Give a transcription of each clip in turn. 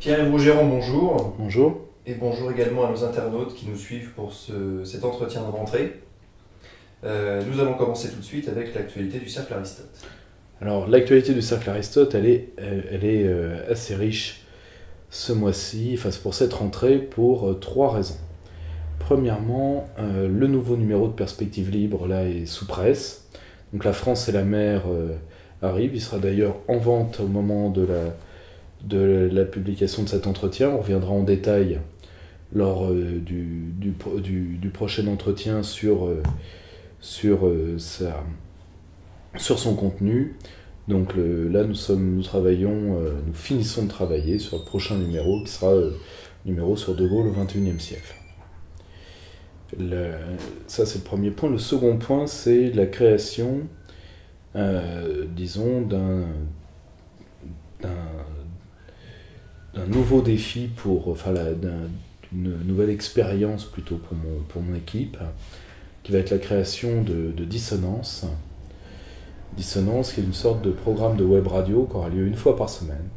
Pierre-Yves Rougeron, bonjour. Bonjour. Et bonjour également à nos internautes qui nous suivent pour cet entretien de rentrée. Nous allons commencer tout de suite avec l'actualité du Cercle Aristote. Alors, l'actualité du Cercle Aristote, elle est assez riche ce mois-ci, enfin pour cette rentrée, pour trois raisons. Premièrement, le nouveau numéro de Perspective Libre là, est sous presse. Donc La France et la mer arrive. Il sera d'ailleurs en vente au moment de la publication de cet entretien. On reviendra en détail lors du prochain entretien sur son contenu. Donc là, nous finissons de travailler sur le prochain numéro, qui sera numéro sur De Gaulle au XXIe siècle. Ça, c'est le premier point. Le second point, c'est la création, disons, d'un nouveau défi d'une nouvelle expérience plutôt pour mon équipe, qui va être la création de Dissonance. Dissonance, qui est une sorte de programme de web radio qui aura lieu une fois par semaine,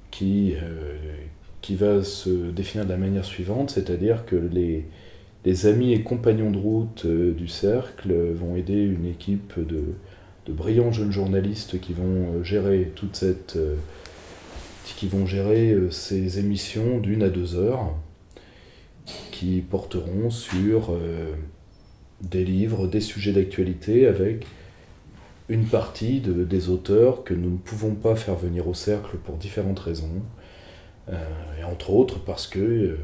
qui va se définir de la manière suivante, c'est-à-dire que les amis et compagnons de route du Cercle vont aider une équipe de brillants jeunes journalistes qui vont gérer ces émissions d'1 à 2 heures, qui porteront sur des livres, des sujets d'actualité, avec une partie des auteurs que nous ne pouvons pas faire venir au Cercle pour différentes raisons, et entre autres parce que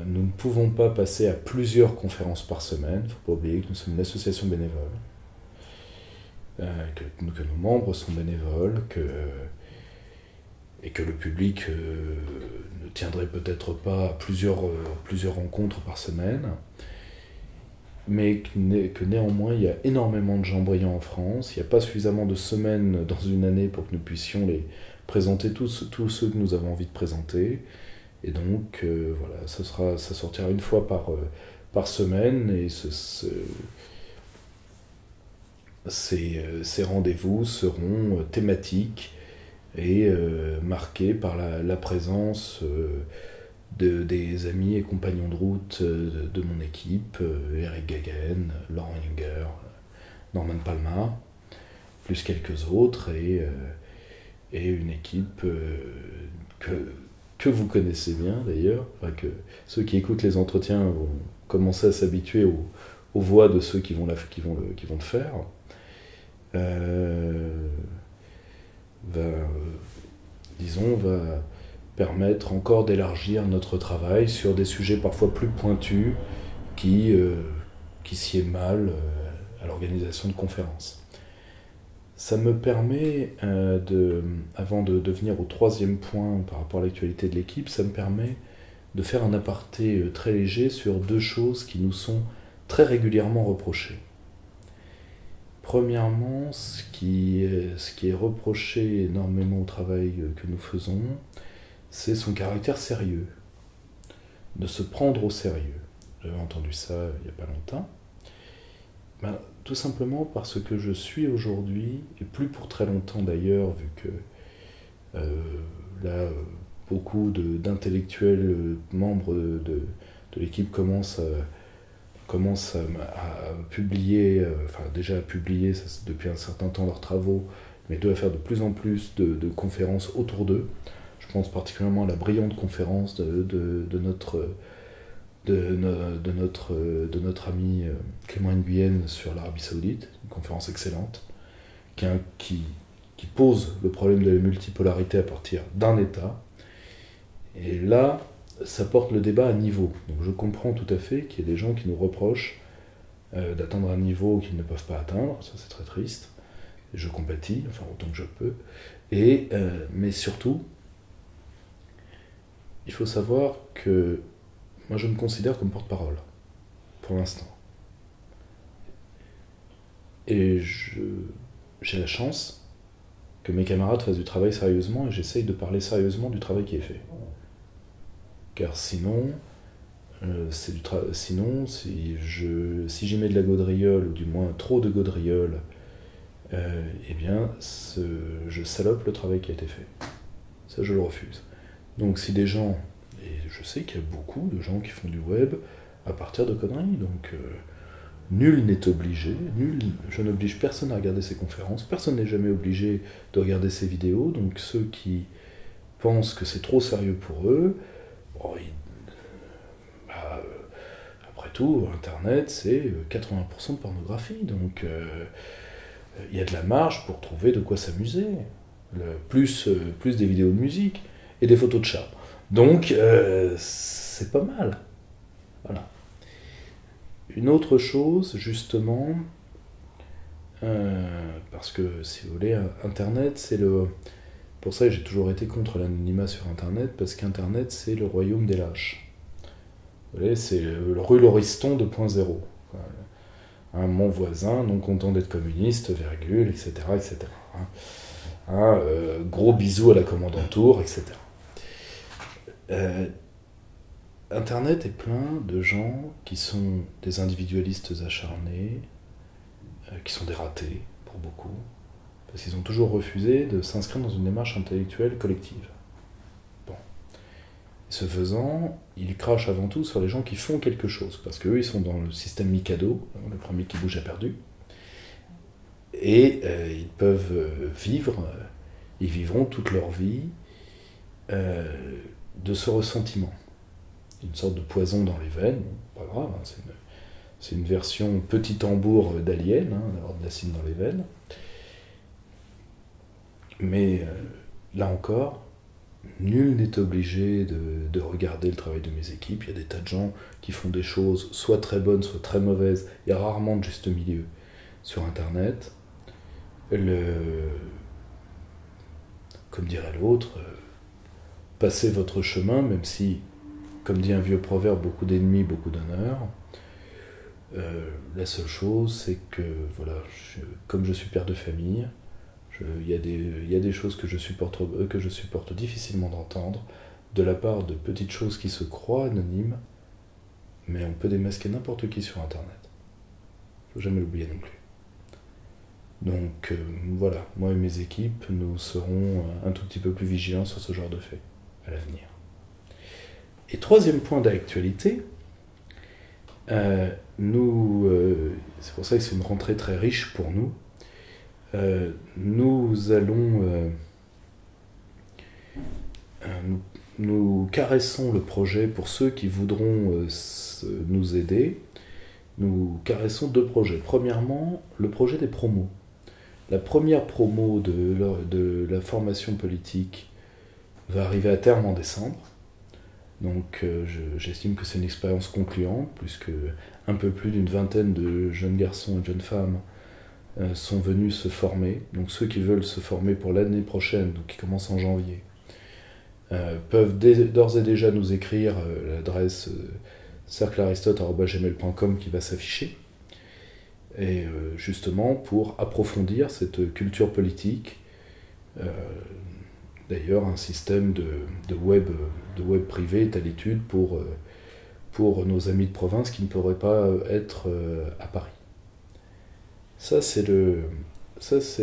nous ne pouvons pas passer à plusieurs conférences par semaine. Il ne faut pas oublier que nous sommes une association bénévole, que nos membres sont bénévoles, et que le public ne tiendrait peut-être pas à plusieurs rencontres par semaine, mais que néanmoins il y a énormément de gens brillants en France. Il n'y a pas suffisamment de semaines dans une année pour que nous puissions les présenter tous ceux que nous avons envie de présenter. Et donc voilà, ça sortira une fois par semaine, et ces rendez-vous seront thématiques et marqués par la présence des amis et compagnons de route de mon équipe, Eric Gagen, Laurent Junger, Norman Palma, plus quelques autres, et une équipe que vous connaissez bien d'ailleurs, enfin, que ceux qui écoutent les entretiens vont commencer à s'habituer aux voix de ceux qui vont le faire. Va permettre encore d'élargir notre travail sur des sujets parfois plus pointus qui sied mal à l'organisation de conférences. Ça me permet, avant de venir au troisième point par rapport à l'actualité de l'équipe, ça me permet de faire un aparté très léger sur deux choses qui nous sont très régulièrement reprochées. Premièrement, ce qui est reproché énormément au travail que nous faisons, c'est son caractère sérieux, de se prendre au sérieux. J'avais entendu ça il n'y a pas longtemps. Tout simplement parce que je suis aujourd'hui, et plus pour très longtemps d'ailleurs, vu que là, beaucoup d'intellectuels membres de l'équipe commencent à publier, déjà à publier depuis un certain temps leurs travaux, mais doivent faire de plus en plus de conférences autour d'eux. Je pense particulièrement à la brillante conférence de notre ami Clément Nguyen sur l'Arabie Saoudite, une conférence excellente, qui pose le problème de la multipolarité à partir d'un État. Et là, ça porte le débat à niveau. Donc je comprends tout à fait qu'il y ait des gens qui nous reprochent d'atteindre un niveau qu'ils ne peuvent pas atteindre. Ça, c'est très triste. Et je compatis, autant que je peux. Mais surtout, il faut savoir que moi, je me considère comme porte-parole, pour l'instant. Et j'ai la chance que mes camarades fassent du travail sérieusement, et j'essaye de parler sérieusement du travail qui est fait. Car sinon, si j'y mets de la gaudriole, ou du moins trop de gaudriole, je salope le travail qui a été fait. Ça, je le refuse. Donc si des gens, et je sais qu'il y a beaucoup de gens qui font du web à partir de conneries, donc nul n'est obligé, je n'oblige personne à regarder ces conférences, personne n'est jamais obligé de regarder ces vidéos, donc ceux qui pensent que c'est trop sérieux pour eux, bon, après tout, Internet, c'est 80% de pornographie, donc il y a de la marge pour trouver de quoi s'amuser, plus des vidéos de musique et des photos de chats. Donc, c'est pas mal. Voilà. Une autre chose, justement, parce que, si vous voulez, Internet, c'est le... Pour ça, j'ai toujours été contre l'anonymat sur Internet, parce qu'Internet, c'est le royaume des lâches. Vous voyez, c'est le rue Lauriston 2.0. Mon voisin, non content d'être communiste, virgule, etc. etc. Gros bisous à la commandantour, etc. Internet est plein de gens qui sont des individualistes acharnés, qui sont des ratés, pour beaucoup, parce qu'ils ont toujours refusé de s'inscrire dans une démarche intellectuelle collective. Bon. Ce faisant, ils crachent avant tout sur les gens qui font quelque chose, parce qu'eux, ils sont dans le système Mikado, le premier qui bouge a perdu, et ils peuvent vivre, ils vivront toute leur vie de ce ressentiment. Une sorte de poison dans les veines, pas grave, hein, c'est une version petit tambour d'Alien, d'avoir de l'acide dans les veines. Mais là encore, nul n'est obligé de regarder le travail de mes équipes. Il y a des tas de gens qui font des choses soit très bonnes, soit très mauvaises. Il y a rarement de juste milieu sur Internet. Comme dirait l'autre, passez votre chemin, même si, comme dit un vieux proverbe, beaucoup d'ennemis, beaucoup d'honneur. La seule chose, c'est que, voilà, comme je suis père de famille, il y a des choses que je supporte difficilement d'entendre, de la part de petites choses qui se croient anonymes, mais on peut démasquer n'importe qui sur Internet. Il ne faut jamais l'oublier non plus. Donc voilà, moi et mes équipes, nous serons un tout petit peu plus vigilants sur ce genre de faits à l'avenir. Et troisième point d'actualité, c'est pour ça que c'est une rentrée très riche pour nous, nous caressons le projet pour ceux qui voudront nous aider. Nous caressons deux projets. Premièrement, le projet des promos. La première promo de la formation politique va arriver à terme en décembre. Donc j'estime que c'est une expérience concluante, puisque un peu plus d'une vingtaine de jeunes garçons et de jeunes femmes sont venus se former. Donc ceux qui veulent se former pour l'année prochaine, donc qui commence en janvier, peuvent d'ores et déjà nous écrire l'adresse cerclearistote@gmail.com qui va s'afficher. Et justement pour approfondir cette culture politique, d'ailleurs un système de web privé est à l'étude pour nos amis de province qui ne pourraient pas être à Paris. Ça c'est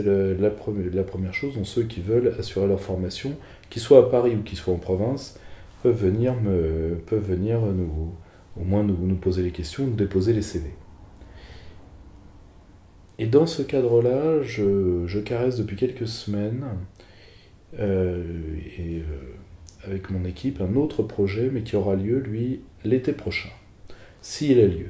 la première chose, dont ceux qui veulent assurer leur formation, qu'ils soient à Paris ou qu'ils soient en province, peuvent venir au moins nous poser les questions, nous déposer les CV. Et dans ce cadre-là, je caresse depuis quelques semaines, avec mon équipe, un autre projet, mais qui aura lieu, lui, l'été prochain, s'il a lieu.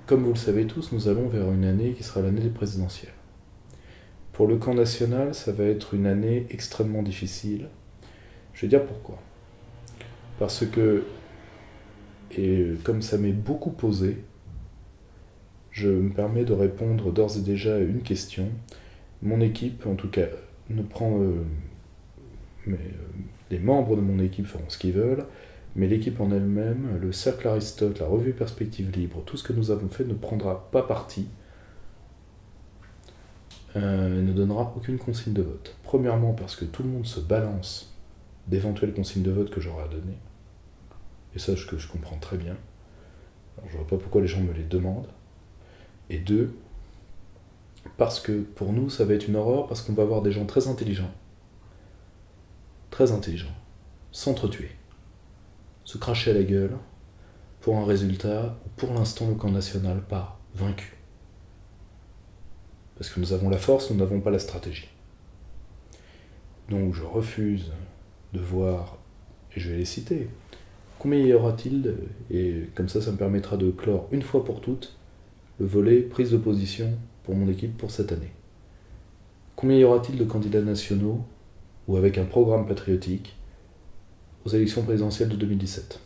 Comme vous le savez tous, nous allons vers une année qui sera l'année des présidentielles. Pour le camp national, ça va être une année extrêmement difficile. Je vais dire pourquoi. Parce que, et comme ça m'est beaucoup posé, je me permets de répondre d'ores et déjà à une question. Mon équipe, en tout cas, les membres de mon équipe feront ce qu'ils veulent, mais l'équipe en elle-même, le Cercle Aristote, la revue Perspective Libre, tout ce que nous avons fait ne prendra pas parti, ne donnera aucune consigne de vote. Premièrement parce que tout le monde se balance d'éventuelles consignes de vote que j'aurai à donner, et ça que je comprends très bien. Alors, je ne vois pas pourquoi les gens me les demandent. Et deux, parce que pour nous, ça va être une horreur, parce qu'on va avoir des gens très intelligents, s'entretuer, se cracher à la gueule, pour un résultat où pour l'instant le camp national part vaincu. Parce que nous avons la force, nous n'avons pas la stratégie. Donc je refuse de voir, et je vais les citer, combien y aura-t-il, et comme ça me permettra de clore une fois pour toutes le volet prise de position pour mon équipe pour cette année. Combien y aura-t-il de candidats nationaux ou avec un programme patriotique aux élections présidentielles de 2017 ?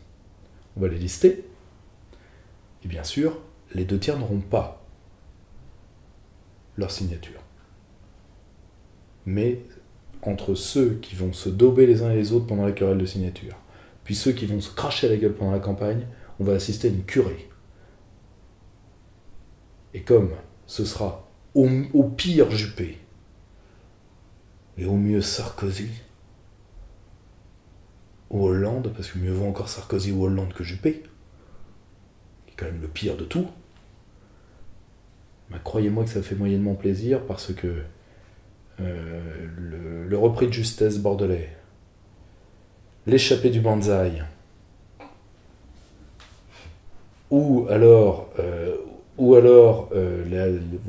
On va les lister, et bien sûr, les 2 tiers n'auront pas leur signature. Mais entre ceux qui vont se dauber les uns et les autres pendant la querelle de signature, puis ceux qui vont se cracher à la gueule pendant la campagne, on va assister à une curée. Et comme ce sera au pire Juppé, et au mieux Sarkozy, ou Hollande, parce que mieux vaut encore Sarkozy ou Hollande que Juppé, qui est quand même le pire de tout, bah, croyez-moi que ça fait moyennement plaisir, parce que le repris de justesse bordelais, l'échappée du Banzai, ou alors, vous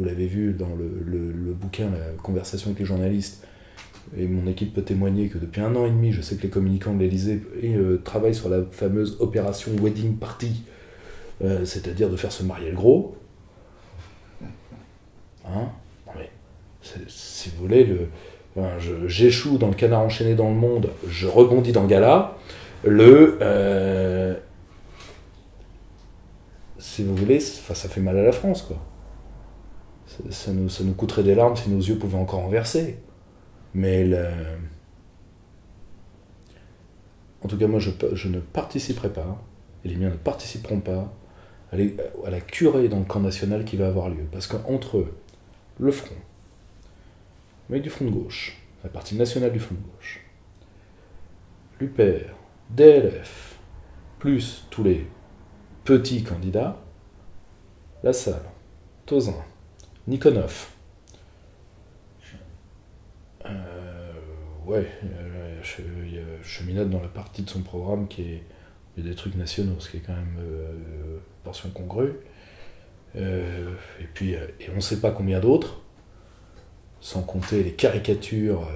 l'avez vu dans le bouquin, la conversation avec les journalistes, et mon équipe peut témoigner que depuis 1 an et demi, je sais que les communicants de l'Élysée travaillent sur la fameuse opération Wedding Party, c'est-à-dire de faire se marier le gros. Hein ? Non mais, si vous voulez, j'échoue dans le Canard enchaîné dans le monde, je rebondis dans Gala, si vous voulez, ça fait mal à la France, quoi. Ça nous coûterait des larmes si nos yeux pouvaient encore en verser. Mais en tout cas, moi, je ne participerai pas, et les miens ne participeront pas, à la curée dans le camp national qui va avoir lieu. Parce qu'entre le front, le mec du front de gauche, la partie nationale du front de gauche, l'UPR, DLF, plus tous les petits candidats, Lassalle, Tauzin, Nikonov, Cheminade dans la partie de son programme qui est des trucs nationaux, ce qui est quand même portion congrue, et on ne sait pas combien d'autres, sans compter les caricatures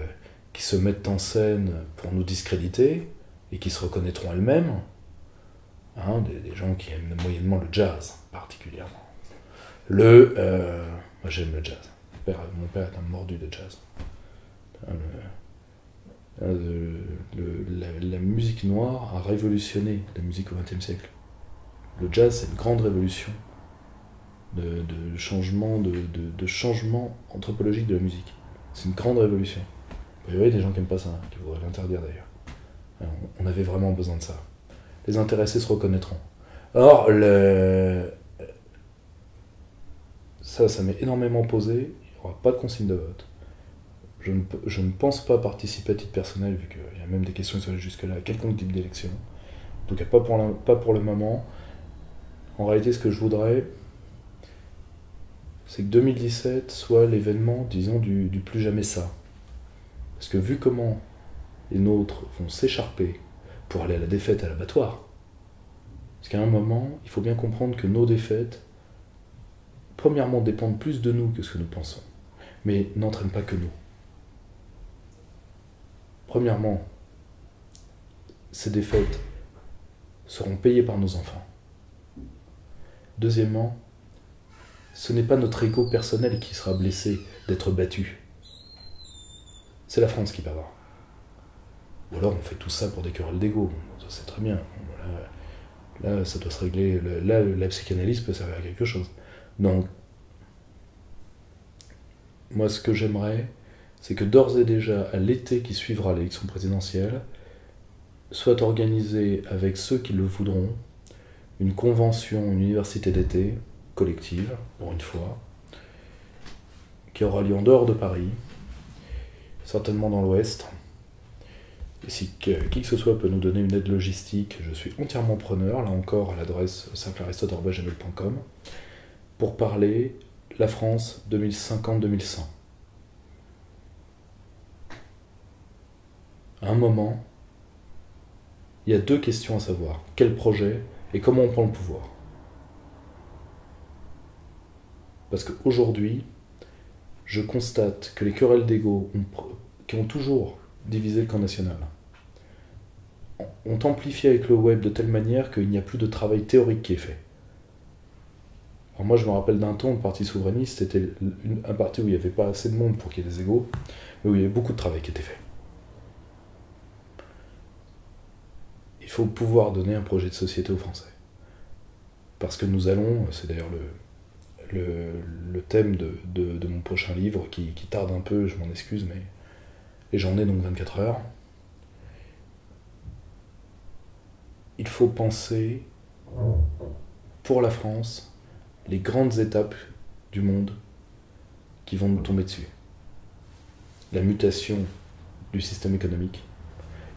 qui se mettent en scène pour nous discréditer et qui se reconnaîtront elles-mêmes, hein, des gens qui aiment moyennement le jazz particulièrement. Moi j'aime le jazz. Mon père est un mordu de jazz. La musique noire a révolutionné la musique au XXe siècle. Le jazz, c'est une grande révolution de changement anthropologique de la musique. C'est une grande révolution. Il y a des gens qui n'aiment pas ça, qui voudraient l'interdire d'ailleurs. On avait vraiment besoin de ça. Les intéressés se reconnaîtront. Or, ça m'est énormément posé, il n'y aura pas de consigne de vote. Je ne pense pas participer à titre personnel, vu qu'il y a même des questions qui sont allées jusque-là, à quelconque type d'élection. En tout cas, pas pour le moment. En réalité, ce que je voudrais, c'est que 2017 soit l'événement, disons, du plus jamais ça. Parce que vu comment les nôtres vont s'écharper pour aller à la défaite à l'abattoir, parce qu'à un moment, il faut bien comprendre que nos défaites, premièrement, dépendent plus de nous que ce que nous pensons, mais n'entraînent pas que nous. Premièrement, ces défaites seront payées par nos enfants. Deuxièmement, ce n'est pas notre ego personnel qui sera blessé d'être battu. C'est la France qui perdra. Ou alors on fait tout ça pour des querelles d'ego. Ça c'est très bien. Là, ça doit se régler. Là, la psychanalyse peut servir à quelque chose. Donc, moi ce que j'aimerais, c'est que d'ores et déjà, à l'été qui suivra l'élection présidentielle, soit organisée avec ceux qui le voudront, une convention, une université d'été, collective, pour une fois, qui aura lieu en dehors de Paris, certainement dans l'Ouest. Et si qui que ce soit peut nous donner une aide logistique, je suis entièrement preneur, là encore à l'adresse cerclearistote@gmail.com, pour parler la France 2050-2100. À un moment, il y a deux questions à savoir. Quel projet et comment on prend le pouvoir? Parce qu'aujourd'hui, je constate que les querelles d'ego qui ont toujours divisé le camp national ont amplifié avec le web de telle manière qu'il n'y a plus de travail théorique qui est fait. Alors moi je me rappelle d'un temps, le parti souverainiste était un parti où il n'y avait pas assez de monde pour qu'il y ait des égos, mais où il y avait beaucoup de travail qui était fait. Il faut pouvoir donner un projet de société aux Français. Parce que nous allons, c'est d'ailleurs le thème de mon prochain livre qui tarde un peu, je m'en excuse, mais et j'en ai donc 24 heures. Il faut penser, pour la France, les grandes étapes du monde qui vont nous tomber dessus. La mutation du système économique.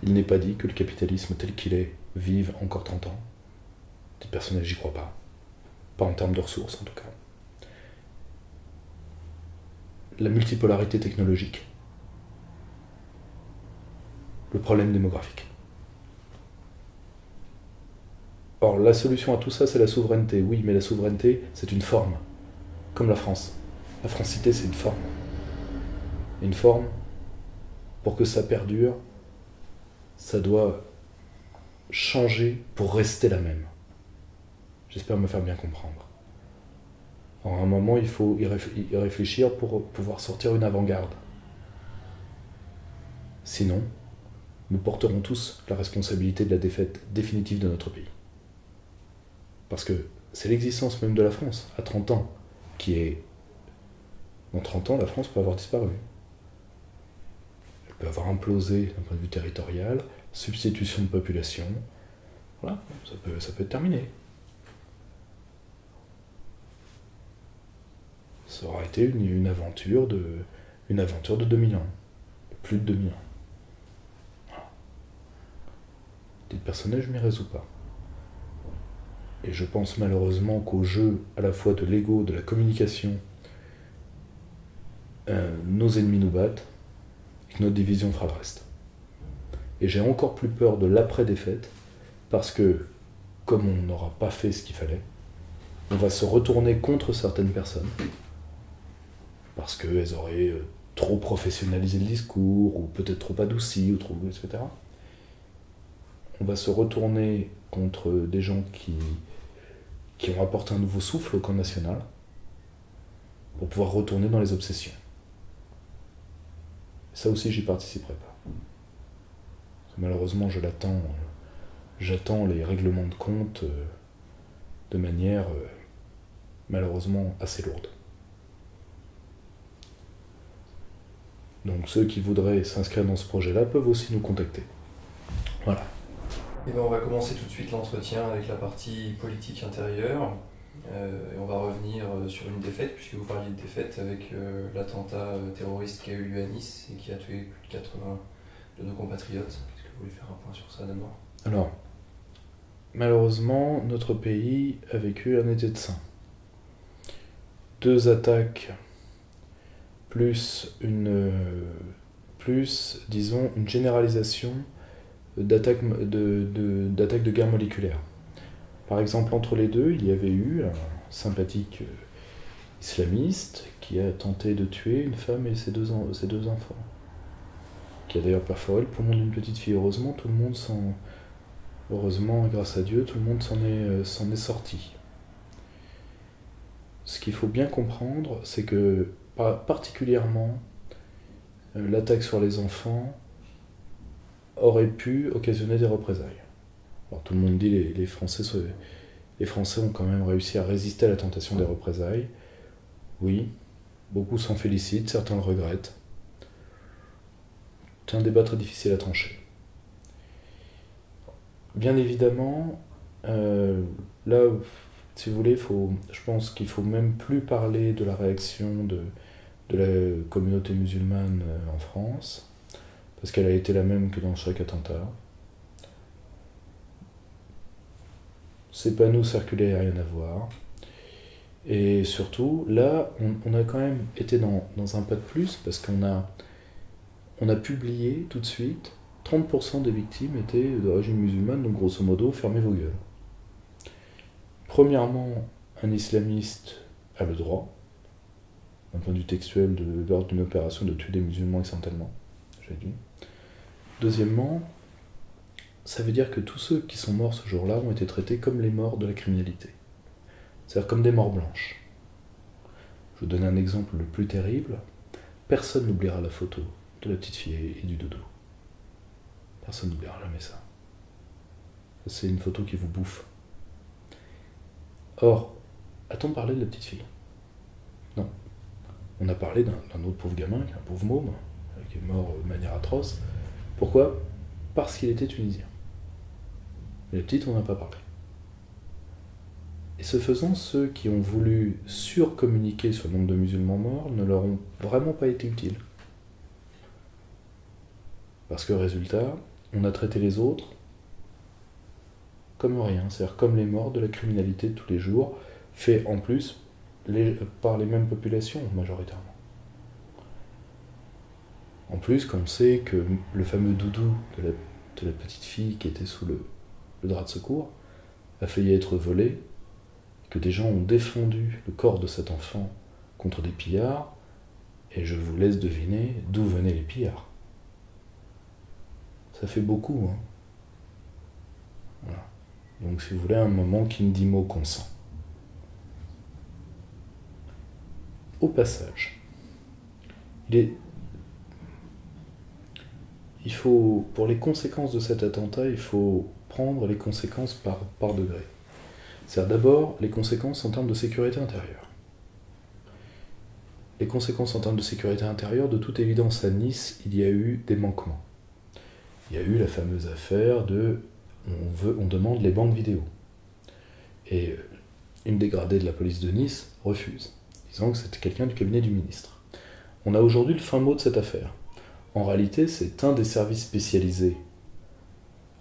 Il n'est pas dit que le capitalisme tel qu'il est vive encore 30 ans. Personnellement, j'y crois pas. Pas en termes de ressources, en tout cas. La multipolarité technologique. Le problème démographique. Or, la solution à tout ça, c'est la souveraineté. Oui, mais la souveraineté, c'est une forme. Comme la France. La francité, c'est une forme. Une forme, pour que ça perdure, ça doit changer pour rester la même. J'espère me faire bien comprendre. Alors, à un moment, il faut y réfléchir pour pouvoir sortir une avant-garde. Sinon, nous porterons tous la responsabilité de la défaite définitive de notre pays. Parce que c'est l'existence même de la France, à 30 ans, qui est... Dans 30 ans, la France peut avoir disparu. Elle peut avoir implosé d'un point de vue territorial, substitution de population. Voilà, ça peut être terminé. Ça aura été une aventure de 2000 ans. Plus de 2000 ans. Voilà. Titre personnel, je m'y résous pas. Et je pense malheureusement qu'au jeu à la fois de l'ego, de la communication, nos ennemis nous battent, et que notre division fera le reste. Et j'ai encore plus peur de l'après-défaite, parce que, comme on n'aura pas fait ce qu'il fallait, on va se retourner contre certaines personnes, parce qu'elles auraient trop professionnalisé le discours, ou peut-être trop adouci, ou trop, etc. On va se retourner contre des gens qui ont apporté un nouveau souffle au camp national, pour pouvoir retourner dans les obsessions. Ça aussi, j'y participerai pas. Malheureusement, j'attends les règlements de compte de manière malheureusement assez lourde. Donc ceux qui voudraient s'inscrire dans ce projet-là peuvent aussi nous contacter. Voilà. Et ben on va commencer tout de suite l'entretien avec la partie politique intérieure. Et on va revenir sur une défaite, puisque vous parliez de défaite avec l'attentat terroriste qui a eu lieu à Nice et qui a tué plus de 80 de nos compatriotes. Est-ce que vous voulez faire un point sur ça d'abord? Alors, malheureusement, notre pays a vécu un été de saint. 2 attaques, plus disons, une généralisation d'attaques de guerre moléculaire. Par exemple, entre les deux, il y avait eu un sympathique islamiste qui a tenté de tuer une femme et ses deux enfants, qui a d'ailleurs perforé le poumon d'une petite fille. Heureusement, heureusement, grâce à Dieu, tout le monde s'en est sorti. Ce qu'il faut bien comprendre, c'est que, particulièrement, l'attaque sur les enfants aurait pu occasionner des représailles. Alors tout le monde dit que les Français ont quand même réussi à résister à la tentation des représailles. Oui, beaucoup s'en félicitent, certains le regrettent. C'est un débat très difficile à trancher. Bien évidemment, là, si vous voulez, je pense qu'il ne faut même plus parler de la réaction de la communauté musulmane en France, parce qu'elle a été la même que dans chaque attentat. Ces panneaux circulaires, rien à voir. Et surtout, là, on a quand même été dans un pas de plus, parce on a publié tout de suite, 30% des victimes étaient d'origine musulmane, donc grosso modo, fermez vos gueules. Premièrement, un islamiste a le droit, d'un point de vue textuel, lors d'une opération de tuer des musulmans accidentellement, j'ai dit. Deuxièmement, ça veut dire que tous ceux qui sont morts ce jour-là ont été traités comme les morts de la criminalité. C'est-à-dire comme des morts blanches. Je vous donne un exemple le plus terrible. Personne n'oubliera la photo de la petite fille et du dodo. Personne n'oubliera jamais ça. C'est une photo qui vous bouffe. Or, a-t-on parlé de la petite fille? Non. On a parlé d'un autre pauvre gamin, un pauvre môme, qui est mort de manière atroce. Pourquoi? Parce qu'il était tunisien. Mais la petite, on n'a pas parlé. Et ce faisant, ceux qui ont voulu surcommuniquer sur le nombre de musulmans morts ne leur ont vraiment pas été utiles. Parce que résultat, on a traité les autres comme rien, c'est-à-dire comme les morts de la criminalité de tous les jours, fait en plus par les mêmes populations majoritairement. En plus, comme on sait que le fameux doudou de la petite fille qui était sous le drap de secours a failli être volé, que des gens ont défendu le corps de cet enfant contre des pillards, et je vous laisse deviner d'où venaient les pillards. Ça fait beaucoup, hein. Voilà. Donc si vous voulez, un moment qui ne dit mot consent. Au passage, il faut, pour les conséquences de cet attentat, il faut prendre les conséquences par degré. C'est-à-dire d'abord les conséquences en termes de sécurité intérieure. Les conséquences en termes de sécurité intérieure, de toute évidence à Nice, il y a eu des manquements. Il y a eu la fameuse affaire de on demande les banques vidéo. Et une dégradée de la police de Nice refuse, disant que c'était quelqu'un du cabinet du ministre. On a aujourd'hui le fin mot de cette affaire. En réalité, c'est un des services spécialisés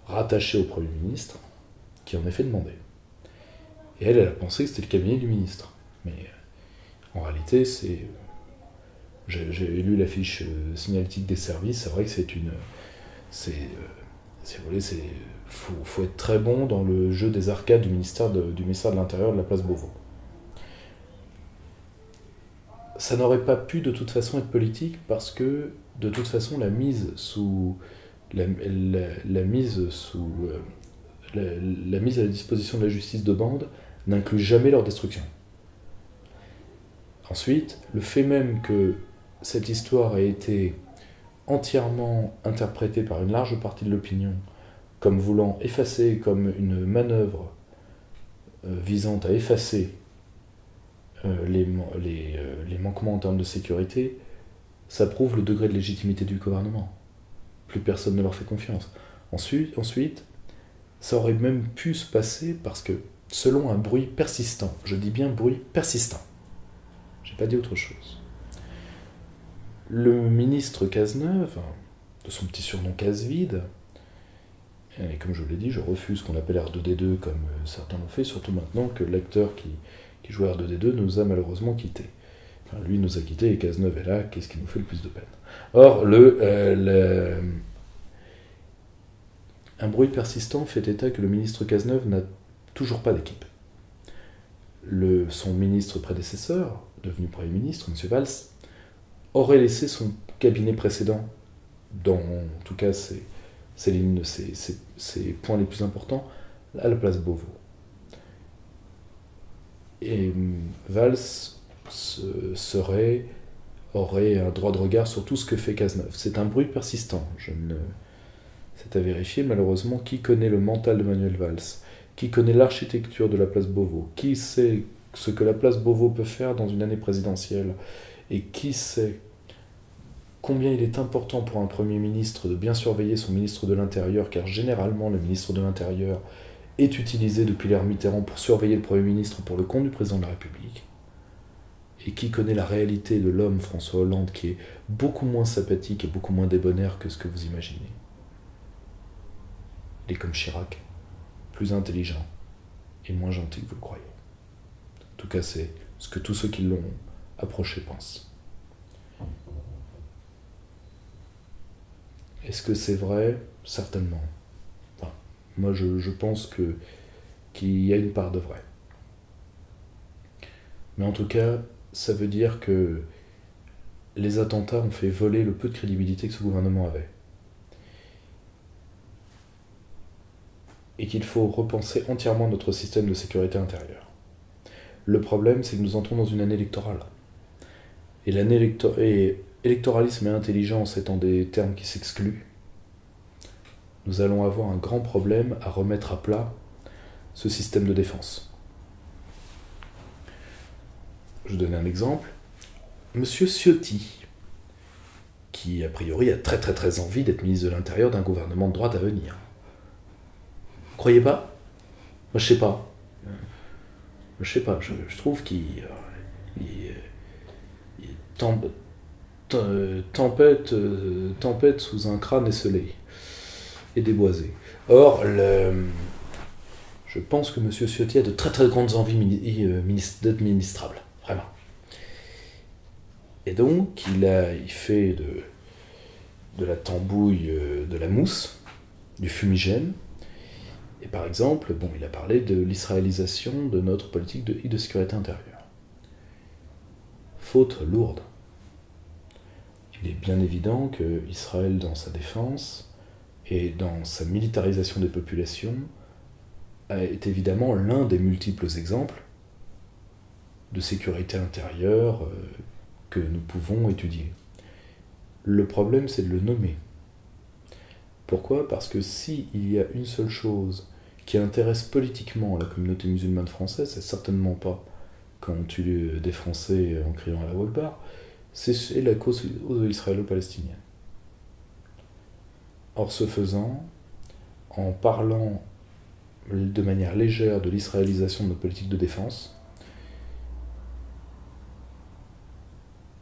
rattachés au Premier ministre qui en a fait demander. Et elle a pensé que c'était le cabinet du ministre. Mais en réalité, c'est... J'ai lu la fiche signalétique des services, c'est vrai que c'est une... faut être très bon dans le jeu des arcades du ministère de l'Intérieur de la place Beauvau. Ça n'aurait pas pu de toute façon être politique parce que de toute façon la mise à la disposition de la justice de bande n'inclut jamais leur destruction. Ensuite, le fait même que cette histoire ait été entièrement interprétée par une large partie de l'opinion comme voulant effacer, comme une manœuvre visant à effacer les manquements en termes de sécurité, ça prouve le degré de légitimité du gouvernement. Plus personne ne leur fait confiance. Ensuite, ça aurait même pu se passer parce que, selon un bruit persistant, je dis bien bruit persistant, j'ai pas dit autre chose, le ministre Cazeneuve, de son petit surnom Casse-Vide, et comme je vous l'ai dit, je refuse qu'on l'appelle R2D2 comme certains l'ont fait, surtout maintenant que l'acteur qui jouait R2D2 nous a malheureusement quittés. Enfin, lui nous a quittés et Cazeneuve est là, qu'est-ce qui nous fait le plus de peine? Or, un bruit persistant fait état que le ministre Cazeneuve n'a toujours pas d'équipe. Son ministre prédécesseur, devenu Premier ministre, M. Valls, aurait laissé son cabinet précédent, dans en tout cas ses points les plus importants, à la place Beauvau. Et Valls aurait un droit de regard sur tout ce que fait Cazeneuve. C'est un bruit persistant. C'est à vérifier, malheureusement, qui connaît le mental de Manuel Valls, qui connaît l'architecture de la place Beauvau, qui sait ce que la place Beauvau peut faire dans une année présidentielle, et qui sait combien il est important pour un Premier ministre de bien surveiller son ministre de l'Intérieur, car généralement le ministre de l'Intérieur est utilisé depuis l'ère Mitterrand pour surveiller le Premier ministre pour le compte du président de la République, et qui connaît la réalité de l'homme François Hollande, qui est beaucoup moins sympathique et beaucoup moins débonnaire que ce que vous imaginez. Il est comme Chirac, plus intelligent et moins gentil que vous le croyez. En tout cas, c'est ce que tous ceux qui l'ont approché pensent. Est-ce que c'est vrai? Certainement. Enfin, moi, je pense qu'il y a une part de vrai. Mais en tout cas, ça veut dire que les attentats ont fait voler le peu de crédibilité que ce gouvernement avait. Et qu'il faut repenser entièrement notre système de sécurité intérieure. Le problème, c'est que nous entrons dans une année électorale. Et électoralisme et intelligence étant des termes qui s'excluent, nous allons avoir un grand problème à remettre à plat ce système de défense. Je donne un exemple. Monsieur Ciotti, qui a priori a très très très envie d'être ministre de l'Intérieur d'un gouvernement de droite à venir. Vous croyez pas? Moi je sais pas. Je trouve qu'il tempête sous un crâne esselé et déboisé. Or, je pense que M. Ciotti a de très très grandes envies d'être ministrable, vraiment. Et donc, il fait de la tambouille, de la mousse, du fumigène. Et par exemple, il a parlé de l'israélisation de notre politique de sécurité intérieure. Faute lourde. Il est bien évident que Israël, dans sa défense et dans sa militarisation des populations, est évidemment l'un des multiples exemples de sécurité intérieure que nous pouvons étudier. Le problème, c'est de le nommer. Pourquoi? Parce que s'il y a une seule chose qui intéresse politiquement la communauté musulmane française, c'est certainement pas quand on tue des Français en criant à la Akbar, c'est la cause israélo-palestinienne. Or, ce faisant, en parlant de manière légère de l'israélisation de notre politique de défense,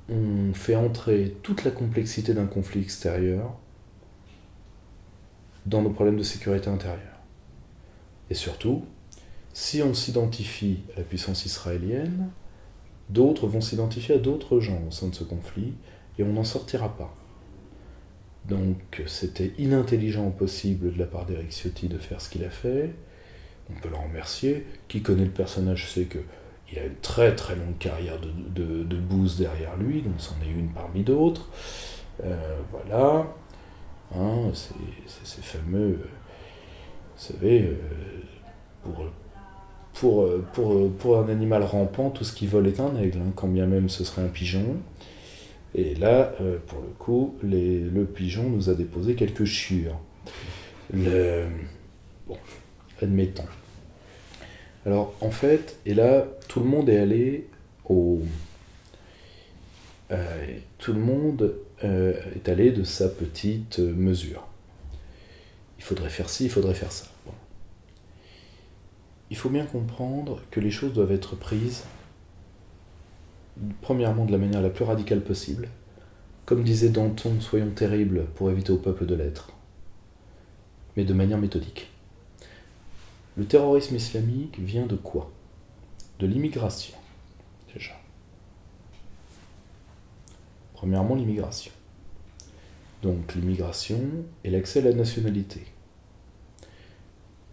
on fait entrer toute la complexité d'un conflit extérieur dans nos problèmes de sécurité intérieure. Et surtout, si on s'identifie à la puissance israélienne, d'autres vont s'identifier à d'autres gens au sein de ce conflit, et on n'en sortira pas. Donc c'était inintelligent au possible de la part d'Éric Ciotti de faire ce qu'il a fait. On peut le remercier. Qui connaît le personnage sait qu'il a une très très longue carrière de bouse derrière lui, donc c'en est une parmi d'autres. Voilà. Hein, c'est fameux, vous savez, pour un animal rampant, tout ce qui vole est un aigle, hein, quand bien même ce serait un pigeon. Et là, pour le coup, le pigeon nous a déposé quelques chiures. Bon, admettons. Alors, en fait, et là, tout le monde est allé tout le monde est allé de sa petite mesure. Il faudrait faire ci, il faudrait faire ça. Bon. Il faut bien comprendre que les choses doivent être prises, premièrement, de la manière la plus radicale possible. Comme disait Danton, soyons terribles pour éviter au peuple de l'être, mais de manière méthodique. Le terrorisme islamique vient de quoi? De l'immigration, déjà. Premièrement, l'immigration. Donc l'immigration et l'accès à la nationalité.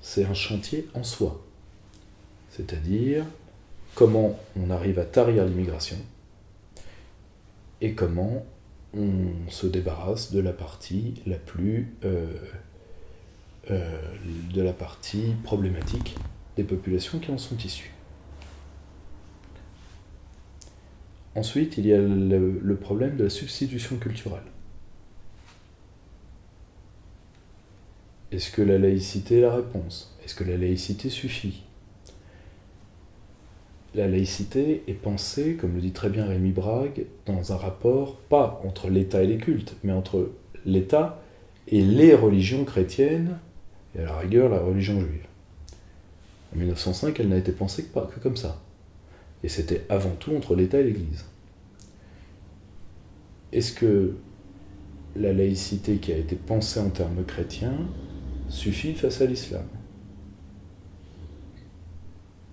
C'est un chantier en soi. C'est-à-dire comment on arrive à tarir l'immigration et comment on se débarrasse de la partie la plus de la partie problématique des populations qui en sont issues. Ensuite, il y a le problème de la substitution culturelle. Est-ce que la laïcité est la réponse? Est-ce que la laïcité suffit? La laïcité est pensée, comme le dit très bien Rémi Brague, dans un rapport, pas entre l'État et les cultes, mais entre l'État et les religions chrétiennes, et à la rigueur la religion juive. En 1905, elle n'a été pensée que comme ça. Et c'était avant tout entre l'État et l'Église. Est-ce que la laïcité qui a été pensée en termes chrétiens suffit face à l'islam?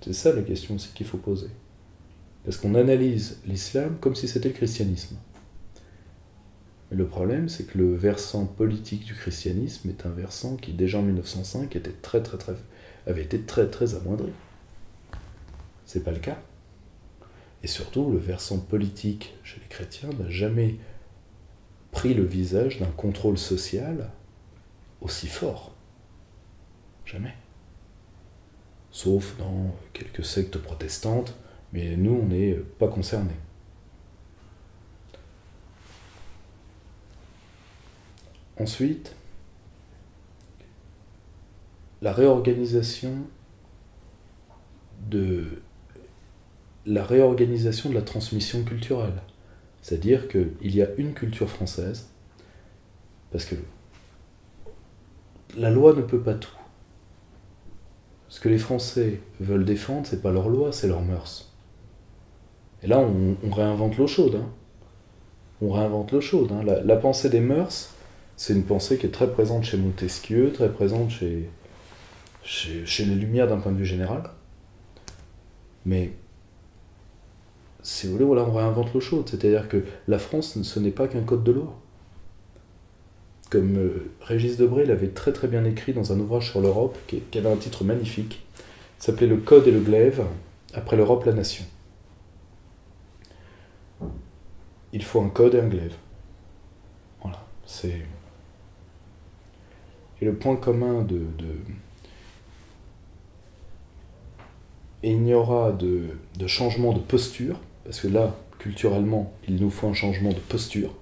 C'est ça la question aussi qu'il faut poser. Parce qu'on analyse l'islam comme si c'était le christianisme. Mais le problème, c'est que le versant politique du christianisme est un versant qui, déjà en 1905, avait été très très amoindri. C'est pas le cas. Et surtout, le versant politique chez les chrétiens n'a jamais pris le visage d'un contrôle social aussi fort. Jamais. Sauf dans quelques sectes protestantes, mais nous, on n'est pas concernés. Ensuite, la réorganisation de la transmission culturelle. C'est-à-dire qu'il y a une culture française, parce que la loi ne peut pas tout. Ce que les Français veulent défendre, c'est pas leur loi, c'est leurs mœurs. Et là, on réinvente l'eau chaude. Hein. On réinvente l'eau chaude. Hein. La pensée des mœurs, c'est une pensée qui est très présente chez Montesquieu, très présente chez les Lumières d'un point de vue général. Mais, si vous voulez, voilà, on réinvente l'eau chaude. C'est-à-dire que la France, ce n'est pas qu'un code de loi. Comme Régis Debray l'avait très très bien écrit dans un ouvrage sur l'Europe, qui avait un titre magnifique, s'appelait Le Code et le glaive, après l'Europe, la nation. Il faut un code et un glaive. Voilà, c'est... Et le point commun Et il n'y aura de changement de posture, parce que là, culturellement, il nous faut un changement de posture,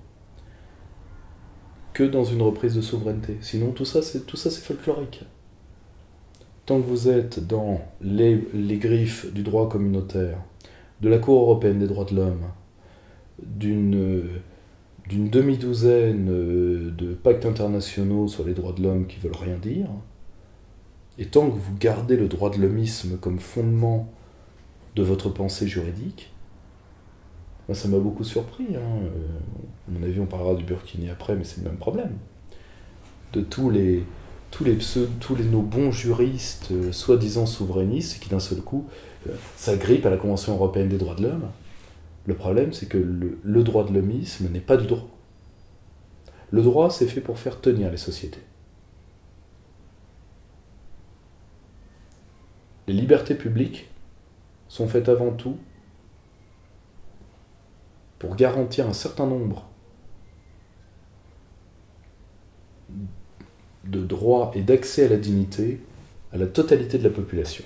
que dans une reprise de souveraineté. Sinon, tout ça, c'est folklorique. Tant que vous êtes dans les griffes du droit communautaire, de la Cour européenne des droits de l'homme, d'une demi-douzaine de pactes internationaux sur les droits de l'homme qui veulent rien dire, et tant que vous gardez le droit de l'hommisme comme fondement de votre pensée juridique, moi, ça m'a beaucoup surpris. Hein. À mon avis, on parlera du Burkini après, mais c'est le même problème. De tous nos bons juristes, soi-disant souverainistes, qui d'un seul coup s'agrippent à la Convention européenne des droits de l'homme. Le problème, c'est que le droit de l'hommisme n'est pas du droit. Le droit, c'est fait pour faire tenir les sociétés. Les libertés publiques sont faites avant tout pour garantir un certain nombre de droits et d'accès à la dignité à la totalité de la population.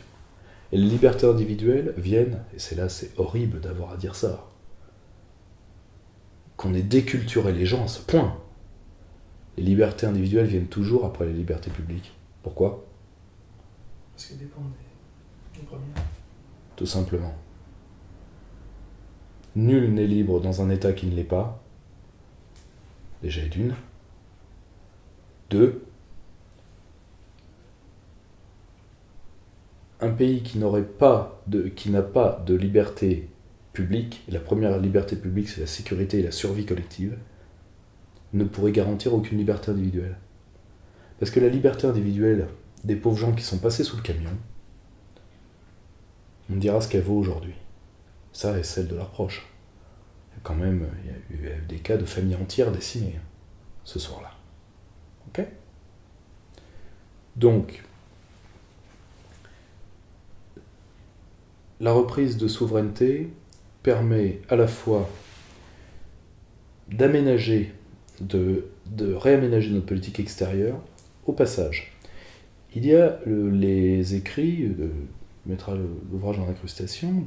Et les libertés individuelles viennent, et c'est horrible d'avoir à dire ça, qu'on ait déculturé les gens à ce point. Les libertés individuelles viennent toujours après les libertés publiques. Pourquoi ? Parce qu'elles dépendent des premières. Tout simplement. Nul n'est libre dans un État qui ne l'est pas. Déjà et d'une. 2. Un pays qui n'a pas de liberté publique, et la première liberté publique c'est la sécurité et la survie collective, ne pourrait garantir aucune liberté individuelle. Parce que la liberté individuelle des pauvres gens qui sont passés sous le camion, on dira ce qu'elle vaut aujourd'hui. Ça et celle de leurs proches. Et quand même, il y a eu des cas de familles entières décimées ce soir-là. Ok ? Donc, la reprise de souveraineté permet à la fois d'aménager, de réaménager notre politique extérieure au passage. Il y a les écrits, mettra l'ouvrage en incrustation,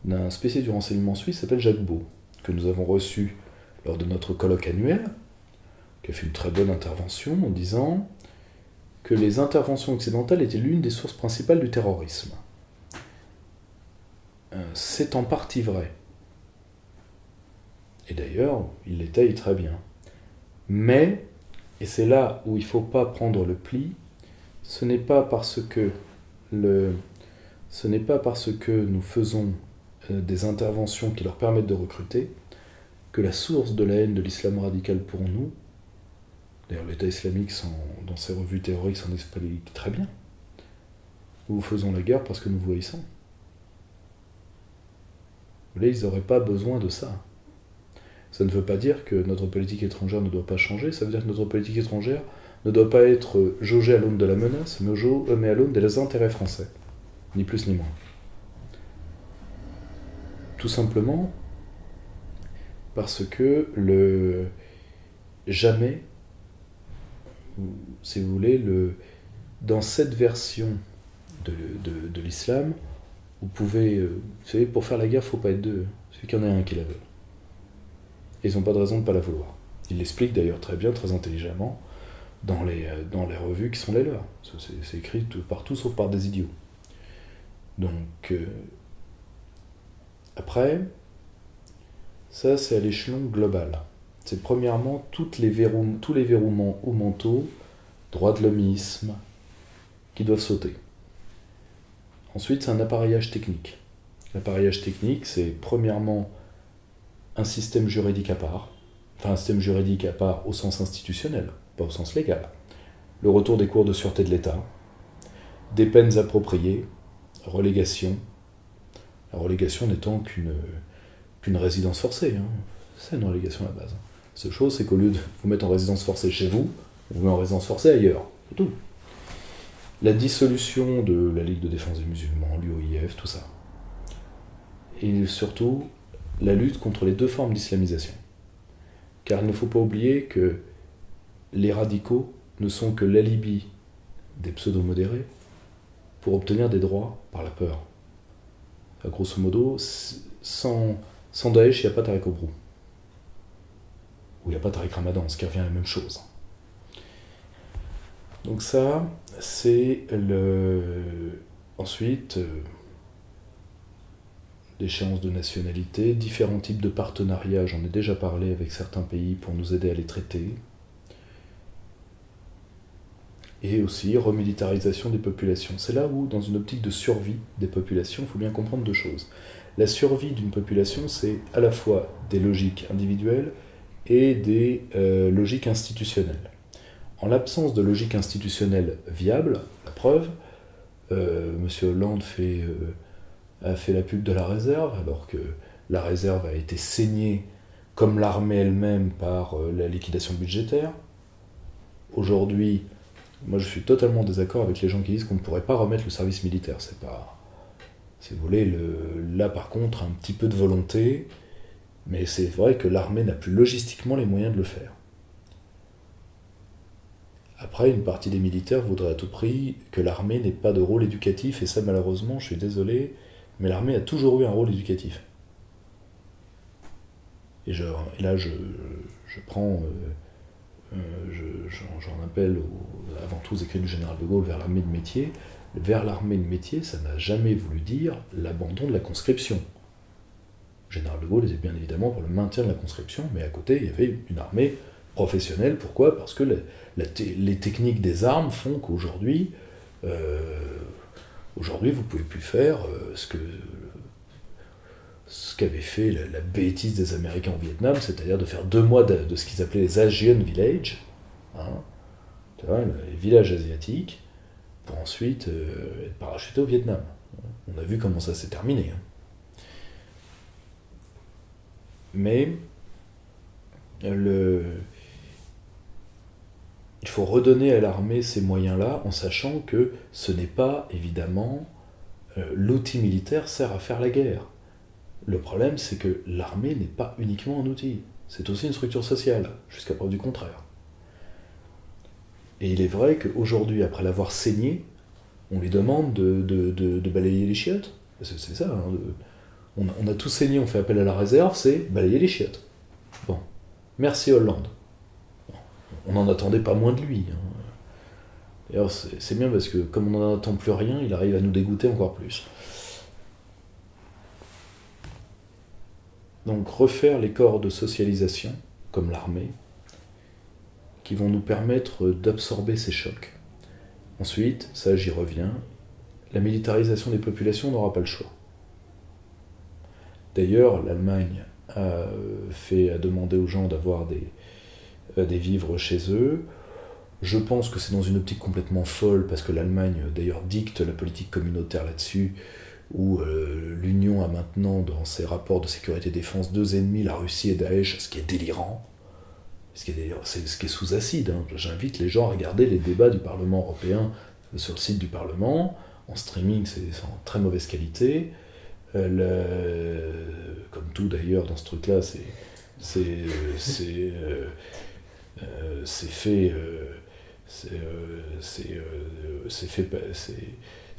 d'un spécialiste du renseignement suisse qui s'appelle Jacques Beau, que nous avons reçu lors de notre colloque annuel, qui a fait une très bonne intervention en disant que les interventions occidentales étaient l'une des sources principales du terrorisme. C'est en partie vrai. Et d'ailleurs, il l'étaye très bien. Mais, et c'est là où il ne faut pas prendre le pli, ce n'est pas parce que nous faisons des interventions qui leur permettent de recruter que la source de la haine de l'islam radical pour nous, d'ailleurs l'État islamique dans ses revues théoriques s'en explique très bien, nous faisons la guerre parce que nous vous haïssons. voulez, ils n'auraient pas besoin de ça. Ça ne veut pas dire que notre politique étrangère ne doit pas changer, ça veut dire que notre politique étrangère ne doit pas être jaugée à l'aune de la menace, mais à l'aune des intérêts français. Ni plus ni moins. Tout simplement parce que jamais, si vous voulez, dans cette version de l'islam, vous pouvez... vous savez, pour faire la guerre, il ne faut pas être deux. Il suffit qu'il y en ait un qui la veut. Et ils n'ont pas de raison de ne pas la vouloir. Ils l'expliquent d'ailleurs très bien, très intelligemment, dans les revues qui sont les leurs. C'est écrit partout, sauf par des idiots. Donc, après, ça c'est à l'échelon global. C'est premièrement tous les verrous mentaux, droit de l'hommisme, qui doivent sauter. Ensuite, c'est un appareillage technique. L'appareillage technique, c'est premièrement un système juridique à part, enfin un système juridique à part au sens institutionnel, pas au sens légal. Le retour des cours de sûreté de l'État, des peines appropriées, relégation. La relégation n'étant qu'une résidence forcée. Hein. C'est une relégation à la base. La seule chose, c'est qu'au lieu de vous mettre en résidence forcée chez vous, on vous met en résidence forcée ailleurs. C'est tout. La dissolution de la Ligue de défense des musulmans, l'UOIF, tout ça. Et surtout, la lutte contre les deux formes d'islamisation. Car il ne faut pas oublier que les radicaux ne sont que l'alibi des pseudo-modérés pour obtenir des droits par la peur. Grosso modo, sans Daesh, il n'y a pas Tarek Obrou. Ou il n'y a pas Tariq Ramadan, ce qui revient à la même chose. Donc ça, c'est ensuite, l'échéance de nationalité, différents types de partenariats, j'en ai déjà parlé avec certains pays pour nous aider à les traiter. Et aussi remilitarisation des populations. C'est là où, dans une optique de survie des populations, il faut bien comprendre deux choses. La survie d'une population, c'est à la fois des logiques individuelles et des logiques institutionnelles. En l'absence de logique institutionnelle viable, la preuve, M. Hollande a fait la pub de la réserve, alors que la réserve a été saignée, comme l'armée elle-même, par la liquidation budgétaire. Aujourd'hui, moi je suis totalement en désaccord avec les gens qui disent qu'on ne pourrait pas remettre le service militaire. C'est pas... Si vous voulez, là par contre, un petit peu de volonté, mais c'est vrai que l'armée n'a plus logistiquement les moyens de le faire. Après, une partie des militaires voudrait à tout prix que l'armée n'ait pas de rôle éducatif, et ça malheureusement, je suis désolé, mais l'armée a toujours eu un rôle éducatif. Et là, je prends... j'en appelle avant tout aux écrits du général de Gaulle vers l'armée de métier. Vers l'armée de métier, ça n'a jamais voulu dire l'abandon de la conscription. Le général de Gaulle était bien évidemment pour le maintien de la conscription, mais à côté, il y avait une armée professionnelle. Pourquoi ? Parce que les techniques des armes font qu'aujourd'hui, vous ne pouvez plus faire ce qu'avait fait la bêtise des Américains au Vietnam, c'est-à-dire de faire 2 mois de ce qu'ils appelaient les Asian Villages, hein, les villages asiatiques, pour ensuite être parachutés au Vietnam. On a vu comment ça s'est terminé. Hein. Mais il faut redonner à l'armée ces moyens-là en sachant que ce n'est pas, évidemment, l'outil militaire sert à faire la guerre. Le problème, c'est que l'armée n'est pas uniquement un outil. C'est aussi une structure sociale, jusqu'à preuve du contraire. Et il est vrai qu'aujourd'hui, après l'avoir saigné, on lui demande de balayer les chiottes. C'est ça. Hein, on a tout saigné, on fait appel à la réserve, c'est balayer les chiottes. Bon. Merci Hollande. On n'en attendait pas moins de lui. Hein. D'ailleurs, c'est bien parce que comme on n'en attend plus rien, il arrive à nous dégoûter encore plus. Donc refaire les corps de socialisation, comme l'armée, qui vont nous permettre d'absorber ces chocs. Ensuite, ça j'y reviens, la militarisation des populations n'aura pas le choix. D'ailleurs, l'Allemagne a demandé aux gens d'avoir des vivres chez eux. Je pense que c'est dans une optique complètement folle, parce que l'Allemagne d'ailleurs dicte la politique communautaire là-dessus, où l'Union a maintenant dans ses rapports de sécurité-défense 2 ennemis, la Russie et Daesh, ce qui est délirant. C'est ce qui est sous acide. Hein. J'invite les gens à regarder les débats du Parlement européen sur le site du Parlement. En streaming, c'est en très mauvaise qualité. Comme tout d'ailleurs dans ce truc-là, c'est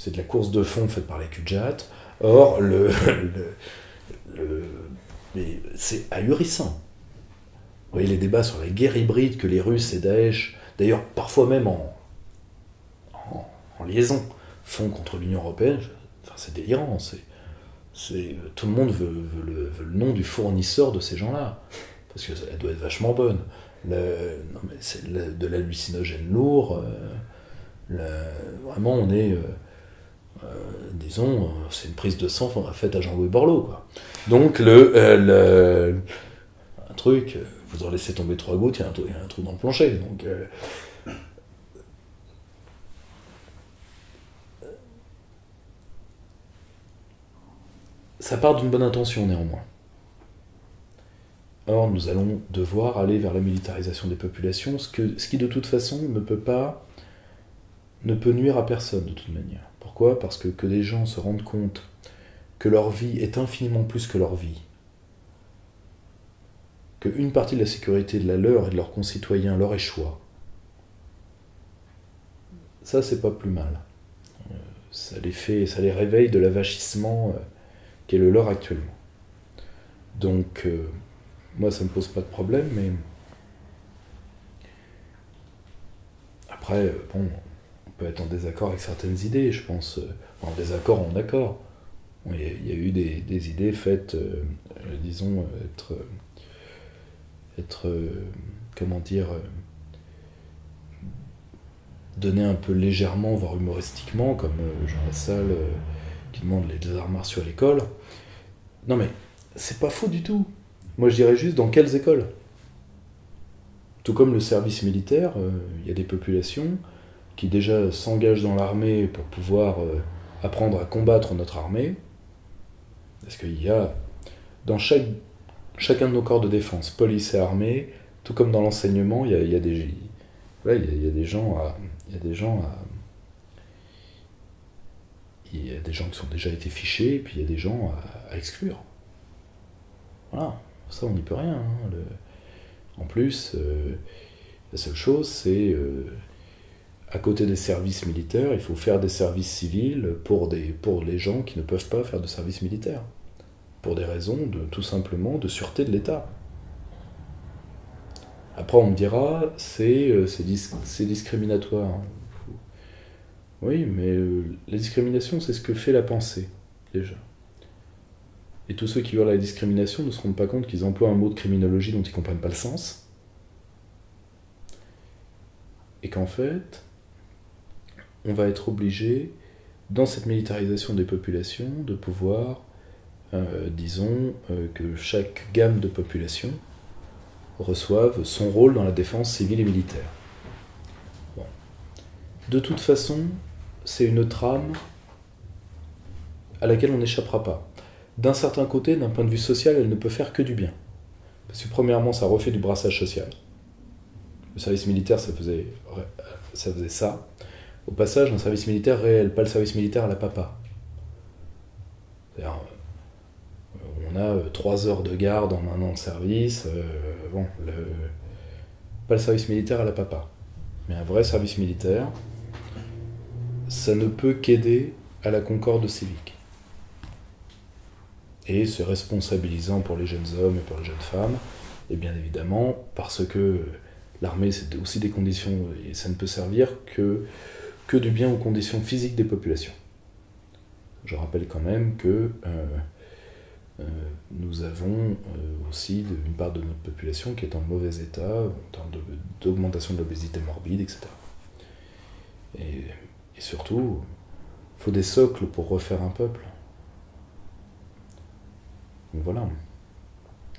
de la course de fond faite par les cul-de-jatte. Or, mais c'est ahurissant. Vous voyez les débats sur la guerre hybride que les Russes et Daesh, d'ailleurs parfois même en liaison, font contre l'Union européenne. Enfin, c'est délirant. Tout le monde veut le nom du fournisseur de ces gens-là, parce qu'elle doit être vachement bonne. C'est de l'hallucinogène lourd. Vraiment, on est... disons, c'est une prise de sang faite à Jean-Louis Borloo, quoi. Donc, un truc, vous en laissez tomber 3 gouttes, il y a un trou dans le plancher. Donc, ça part d'une bonne intention, néanmoins. Or, nous allons devoir aller vers la militarisation des populations, ce qui, de toute façon, ne peut nuire à personne, de toute manière. Pourquoi ? Parce que des gens se rendent compte que leur vie est infiniment plus que leur vie, qu'une partie de la sécurité de la leur et de leurs concitoyens leur échoit, ça, c'est pas plus mal. Ça les réveille de l'avachissement qu'est le leur actuellement. Donc, moi, ça me pose pas de problème, mais après, bon, on peut être en désaccord avec certaines idées, je pense. En désaccord, en accord. Bon, il y a eu des idées faites, disons, comment dire, données un peu légèrement, voire humoristiquement, comme Jean Lassalle qui demande les arts martiaux à l'école. Non mais, c'est pas faux du tout. Moi je dirais juste dans quelles écoles ? Tout comme le service militaire, il y a des populations qui déjà s'engagent dans l'armée pour pouvoir apprendre à combattre notre armée. Parce qu'il y a, dans chacun de nos corps de défense, police et armée, tout comme dans l'enseignement, il y a des gens qui sont déjà été fichés, et puis il y a des gens à exclure. Voilà, ça on n'y peut rien. Hein. En plus, la seule chose, c'est à côté des services militaires, il faut faire des services civils pour les gens qui ne peuvent pas faire de service militaire. Pour des raisons tout simplement de sûreté de l'État. Après on me dira, c'est discriminatoire. Oui, mais la discrimination, c'est ce que fait la pensée, déjà. Et tous ceux qui hurlent à la discrimination ne se rendent pas compte qu'ils emploient un mot de criminologie dont ils ne comprennent pas le sens. Et qu'en fait, on va être obligé, dans cette militarisation des populations, de pouvoir, que chaque gamme de population reçoive son rôle dans la défense civile et militaire. Bon. De toute façon, c'est une trame à laquelle on n'échappera pas. D'un certain côté, d'un point de vue social, elle ne peut faire que du bien. Parce que premièrement, ça refait du brassage social. Le service militaire, ça faisait ça. Au passage, un service militaire réel, pas le service militaire à la papa. C'est-à-dire, on a 3 heures de garde en 1 an de service, pas le service militaire à la papa. Mais un vrai service militaire, ça ne peut qu'aider à la concorde civique. Et c'est responsabilisant pour les jeunes hommes et pour les jeunes femmes, et bien évidemment, parce que l'armée, c'est aussi des conditions, et ça ne peut servir que du bien aux conditions physiques des populations. Je rappelle quand même que nous avons aussi une part de notre population qui est en mauvais état, en termes d'augmentation de l'obésité morbide, etc. Et surtout, il faut des socles pour refaire un peuple. Donc voilà.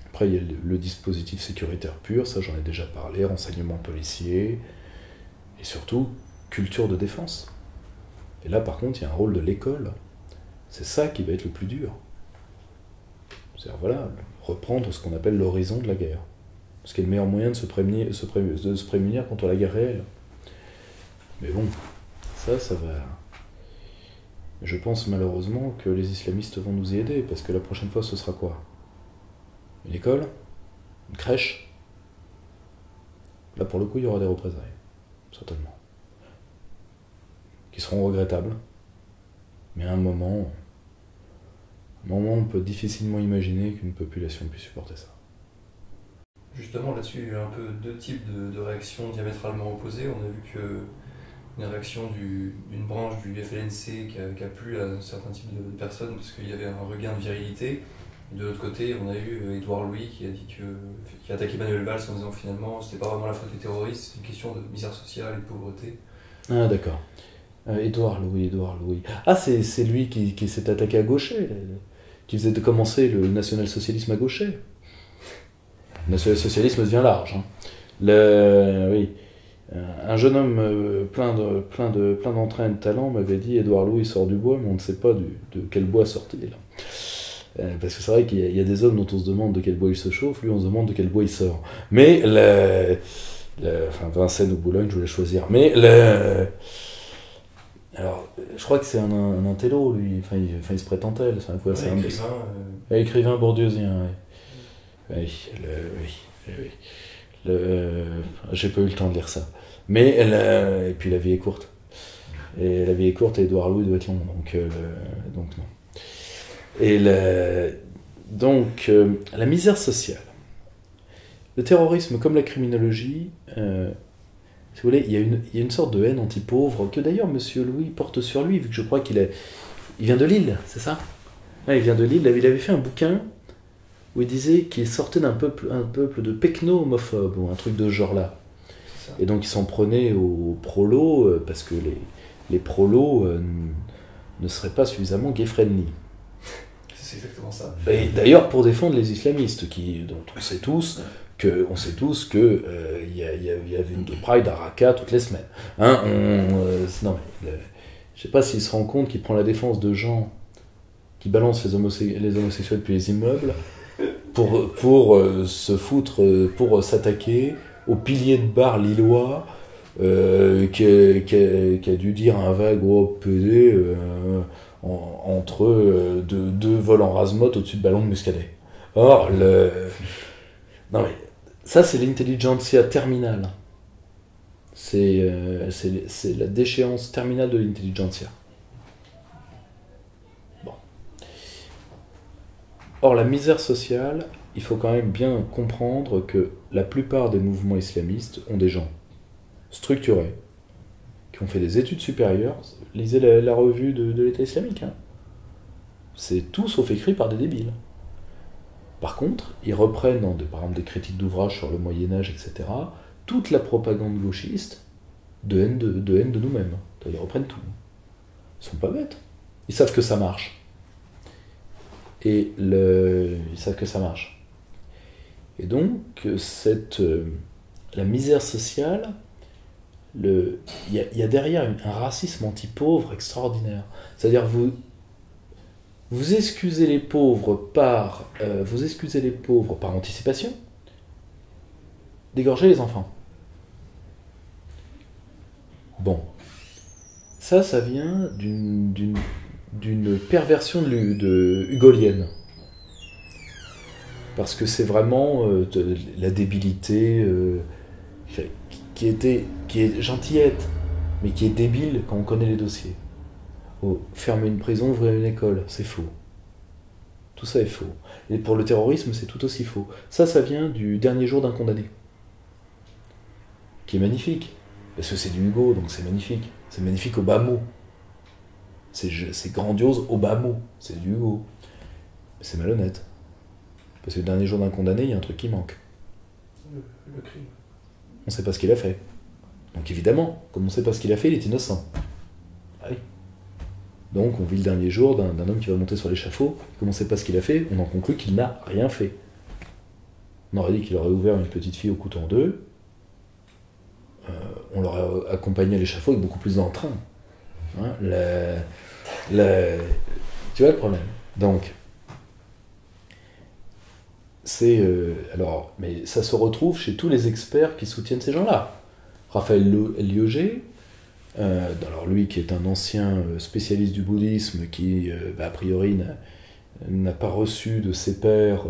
Après, il y a le dispositif sécuritaire pur, ça j'en ai déjà parlé, renseignement policier, et surtout, culture de défense. Et là, par contre, il y a un rôle de l'école C'est ça qui va être le plus dur. C'est-à-dire, voilà, reprendre ce qu'on appelle l'horizon de la guerre. Ce qui est le meilleur moyen de se prémunir contre la guerre réelle. Mais bon, ça va... Je pense malheureusement que les islamistes vont nous y aider, parce que la prochaine fois, ce sera quoi? Une école? Une crèche? Là, pour le coup, il y aura des représailles. Certainement. Qui seront regrettables. Mais à un moment, on peut difficilement imaginer qu'une population puisse supporter ça. Justement, là-dessus, il y a eu un peu deux types de réactions diamétralement opposées. On a vu que une réaction d'une branche du FLNC qui a plu à un certain type de personnes parce qu'il y avait un regain de virilité. Et de l'autre côté, on a eu Édouard Louis qui a attaqué Manuel Valls en disant finalement c'était pas vraiment la faute des terroristes, c'est une question de misère sociale et de pauvreté. Ah d'accord. Édouard Louis. Ah c'est lui qui s'est attaqué à Gauchet, qui faisait commencer le national-socialisme à Gauchet. Le national-socialisme devient large. Hein. Oui. Un jeune homme plein d'entrain et de talent m'avait dit Édouard Louis sort du bois, mais on ne sait pas de quel bois sort-il. Parce que c'est vrai qu'il y a des hommes dont on se demande de quel bois il se chauffe, lui on se demande de quel bois il sort. Mais Vincennes ou Boulogne, je voulais choisir. Mais alors, je crois que c'est un intello, lui. Il se prétend tel. C'est un écrivain. Écrivain bourdieusien, oui. J'ai pas eu le temps de lire ça. Mais et puis la vie est courte. Et la vie est courte et Édouard Louis doit être long. Donc non. Et la misère sociale. Le terrorisme comme la criminologie, si vous voulez, il y a une sorte de haine anti-pauvre que d'ailleurs M. Louis porte sur lui, vu que je crois qu'il vient de Lille, c'est ça? Ouais, il vient de Lille. Il avait fait un bouquin où il disait qu'il sortait d'un peuple de pecno-homophobes, ou un truc de ce genre-là. Et donc il s'en prenait aux prolos, parce que les prolos ne seraient pas suffisamment gay-friendly. C'est exactement ça. Et d'ailleurs pour défendre les islamistes, dont on sait tous que il y avait une gay pride à Raqqa toutes les semaines. Hein, non mais je sais pas s'il se rend compte qu'il prend la défense de gens qui balancent les homosexuels depuis les immeubles pour se foutre, pour s'attaquer au pilier de bar lillois qui a dû dire un vague PD entre deux vols en rase-motte au-dessus de ballons de Muscadet. Or, non mais, ça c'est l'intelligentsia terminale. C'est la déchéance terminale de l'intelligentsia. Bon. Or, la misère sociale, il faut quand même bien comprendre que la plupart des mouvements islamistes ont des gens structurés, qui ont fait des études supérieures. Lisez la revue de l'État islamique. Hein. C'est tout sauf écrit par des débiles. Par contre, ils reprennent, par exemple des critiques d'ouvrages sur le Moyen-Âge, etc., toute la propagande gauchiste de haine de nous-mêmes. Ils reprennent tout. Ils sont pas bêtes. Ils savent que ça marche. Ils savent que ça marche. Et donc, la misère sociale, il y a derrière un racisme anti-pauvre extraordinaire. C'est-à-dire, vous excusez les pauvres par anticipation, d'égorger les enfants. Bon. Ça vient d'une perversion hugolienne. Parce que c'est vraiment la débilité qui est gentillette, mais qui est débile quand on connaît les dossiers. Fermer une prison, ouvrir une école, c'est faux. Tout ça est faux. Et pour le terrorisme, c'est tout aussi faux. Ça vient du dernier jour d'un condamné. Qui est magnifique. Parce que c'est du Hugo, donc c'est magnifique. C'est magnifique au bas mot. C'est grandiose au bas mot. C'est du Hugo. Mais c'est malhonnête. Parce que le dernier jour d'un condamné, il y a un truc qui manque. Le crime. On ne sait pas ce qu'il a fait. Donc évidemment, comme on ne sait pas ce qu'il a fait, il est innocent. Ah oui. Donc on vit le dernier jour d'un homme qui va monter sur l'échafaud. Comme on ne sait pas ce qu'il a fait, on en conclut qu'il n'a rien fait. On aurait dit qu'il aurait ouvert une petite fille au couteau en deux. On l'aurait accompagné à l'échafaud avec beaucoup plus d'entrain. Hein, Tu vois le problème. Donc, c'est... alors, mais ça se retrouve chez tous les experts qui soutiennent ces gens-là. Raphaël Lioger, alors lui qui est un ancien spécialiste du bouddhisme qui, a priori, n'a pas reçu de ses pairs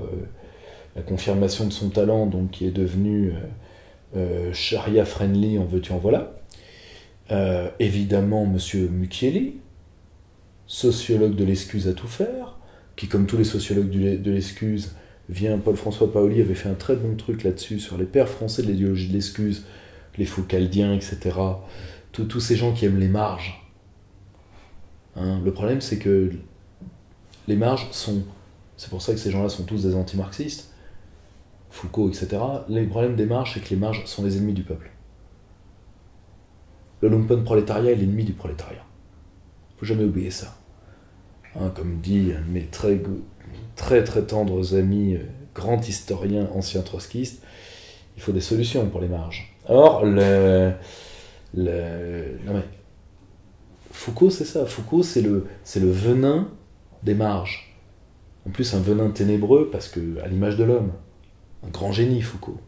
la confirmation de son talent, donc qui est devenu charia friendly, en veux-tu en voilà. Évidemment, monsieur Mucchielli, sociologue de l'excuse à tout faire, qui, comme tous les sociologues de l'excuse, Paul-François Paoli avait fait un très bon truc là-dessus, sur les pères français de l'idéologie de l'excuse, les Foucaldiens, etc. Tous ces gens qui aiment les marges. Hein, le problème, c'est que les marges sont... C'est pour ça que ces gens-là sont tous des anti-marxistes, Foucault, etc. Le problème des marges, c'est que les marges sont les ennemis du peuple. Le lumpen prolétariat est l'ennemi du prolétariat. Faut jamais oublier ça. Hein, comme dit un de mes très très tendres amis, grand historien, ancien trotskiste, il faut des solutions pour les marges. Or, non mais, Foucault, c'est ça. Foucault, c'est le venin des marges. En plus, un venin ténébreux, parce que, à l'image de l'homme, un grand génie, Foucault.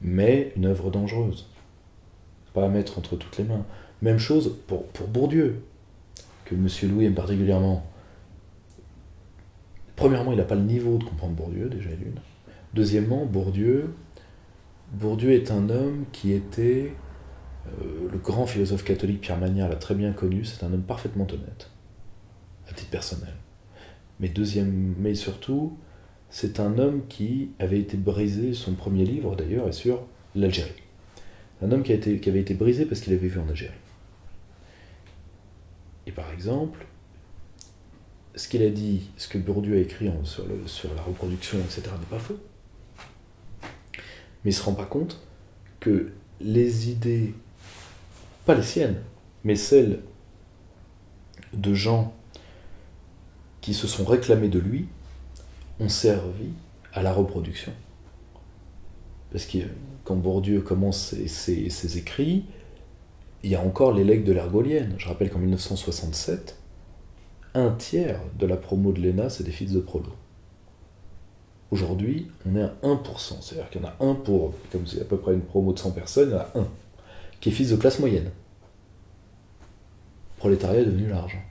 Mais une œuvre dangereuse. Pas à mettre entre toutes les mains. Même chose pour Bourdieu, que M. Louis aime particulièrement. Premièrement, il n'a pas le niveau de comprendre Bourdieu, déjà d'une. Deuxièmement, Bourdieu est un homme qui était... le grand philosophe catholique Pierre Magnard l'a très bien connu, c'est un homme parfaitement honnête, à titre personnel. Mais surtout, c'est un homme qui avait été brisé, son premier livre d'ailleurs est sur l'Algérie. Un homme qui avait été brisé parce qu'il avait vu en Algérie. Et par exemple, ce qu'il a dit, ce que Bourdieu a écrit sur la reproduction, etc., n'est pas faux. Mais il ne se rend pas compte que les idées, pas les siennes, mais celles de gens qui se sont réclamés de lui, ont servi à la reproduction. Parce que quand Bourdieu commence ses écrits, il y a encore les legs de l'Ergolienne. Je rappelle qu'en 1967, un tiers de la promo de l'ENA, c'est des fils de prolo. Aujourd'hui, on est à 1%. C'est-à-dire qu'il y en a un pour, comme c'est à peu près une promo de 100 personnes, il y en a un qui est fils de classe moyenne. Le prolétariat est devenu l'argent.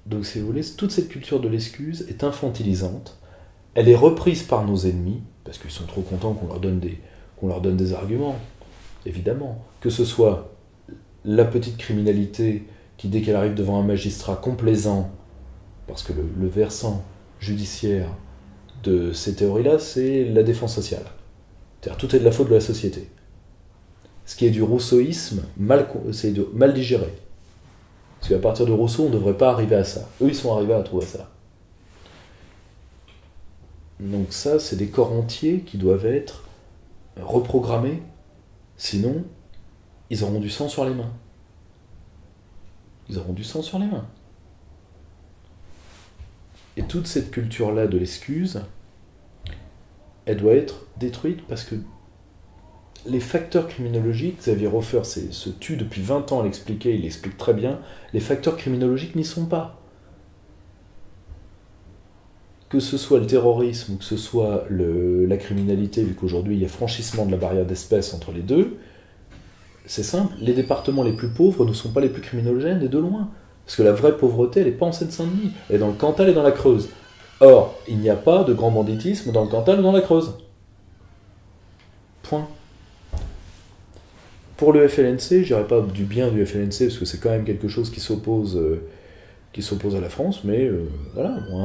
Donc, si vous voulez, toute cette culture de l'excuse est infantilisante. Elle est reprise par nos ennemis, parce qu'ils sont trop contents qu'on leur donne des arguments, évidemment. Que ce soit la petite criminalité qui, dès qu'elle arrive devant un magistrat complaisant, parce que le versant judiciaire de ces théories-là, c'est la défense sociale. C'est-à-dire tout est de la faute de la société. Ce qui est du rousseauisme, c'est mal digéré. Parce qu'à partir de Rousseau, on ne devrait pas arriver à ça. Eux, ils sont arrivés à trouver ça. Donc ça, c'est des corps entiers qui doivent être reprogrammés. Sinon, ils auront du sang sur les mains. Ils auront du sang sur les mains. Et toute cette culture-là de l'excuse, elle doit être détruite parce que les facteurs criminologiques, Xavier Hofer se tue depuis 20 ans à l'expliquer, il l'explique très bien, les facteurs criminologiques n'y sont pas. Que ce soit le terrorisme ou que ce soit la criminalité, vu qu'aujourd'hui il y a franchissement de la barrière d'espèce entre les deux, c'est simple, les départements les plus pauvres ne sont pas les plus criminogènes et de loin. Parce que la vraie pauvreté, elle n'est pas en Seine-Saint-Denis, elle est dans le Cantal et dans la Creuse. Or, il n'y a pas de grand banditisme dans le Cantal ou dans la Creuse. Point. Pour le FLNC, je dirais pas du bien du FLNC, parce que c'est quand même quelque chose qui s'oppose à la France, mais voilà, bon,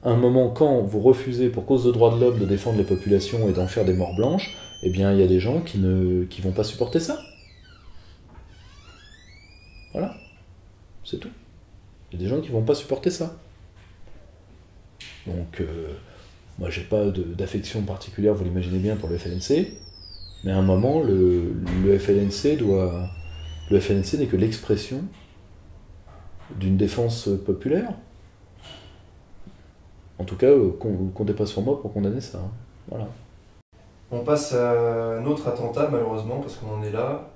à un moment, quand vous refusez, pour cause de droits de l'homme, de défendre les populations et d'en faire des morts blanches, eh bien, il y a des gens qui vont pas supporter ça. Voilà. C'est tout. Il y a des gens qui vont pas supporter ça. Donc, moi, j'ai pas d'affection particulière, vous l'imaginez bien, pour le FLNC, mais à un moment, le FLNC n'est que l'expression d'une défense populaire. En tout cas, comptez pas sur moi pour condamner ça. Hein. Voilà. On passe à un autre attentat, malheureusement, parce qu'on en est là.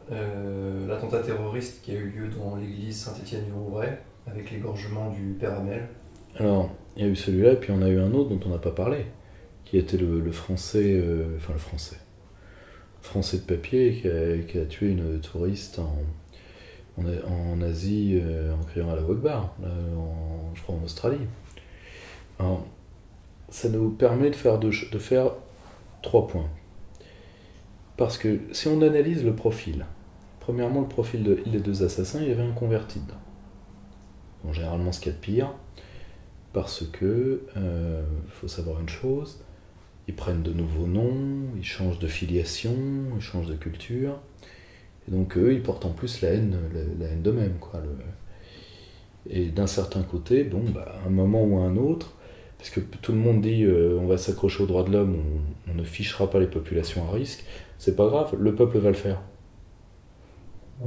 L'attentat terroriste qui a eu lieu dans l'église Saint-Étienne-du-Rouvray, avec l'égorgement du père Hamel. Alors, il y a eu celui-là, et puis on a eu un autre dont on n'a pas parlé, qui était le français, français de papier, qui a tué une touriste en Asie en criant à la Akbar, je crois en Australie. Alors, ça nous permet de faire 3 points. Parce que si on analyse le profil, premièrement le profil de les 2 assassins, il y avait un converti dedans. Bon, généralement ce qu'il y a de pire, parce que faut savoir une chose, ils prennent de nouveaux noms, ils changent de filiation, ils changent de culture, et donc eux ils portent en plus la haine d'eux-mêmes, quoi. Et d'un certain côté, bon, bah, à un moment ou à un autre, parce que tout le monde dit on va s'accrocher aux droits de l'homme, on ne fichera pas les populations à risque, c'est pas grave, le peuple va le faire.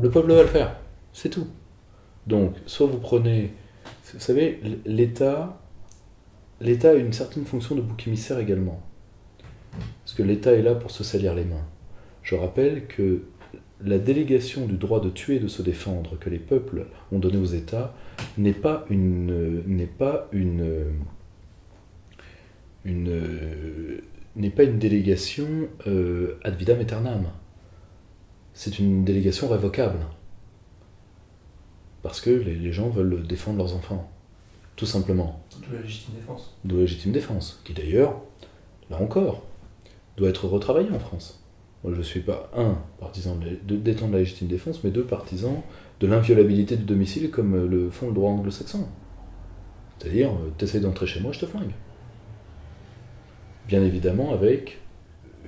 Le peuple va le faire, c'est tout. Donc, soit vous prenez... Vous savez, l'État a une certaine fonction de bouc émissaire également. Parce que l'État est là pour se salir les mains. Je rappelle que la délégation du droit de tuer et de se défendre que les peuples ont donné aux États n'est pas une délégation ad vitam aeternam. C'est une délégation révocable. Parce que les gens veulent défendre leurs enfants. Tout simplement. D'où la légitime défense. D'où la légitime défense. Qui d'ailleurs, là encore, doit être retravaillée en France. Moi je ne suis pas, partisan d'étendre la légitime défense, mais 2, partisan de l'inviolabilité du domicile comme le font le droit anglo-saxon. C'est-à-dire, t'essayes d'entrer chez moi, je te flingue. Bien évidemment avec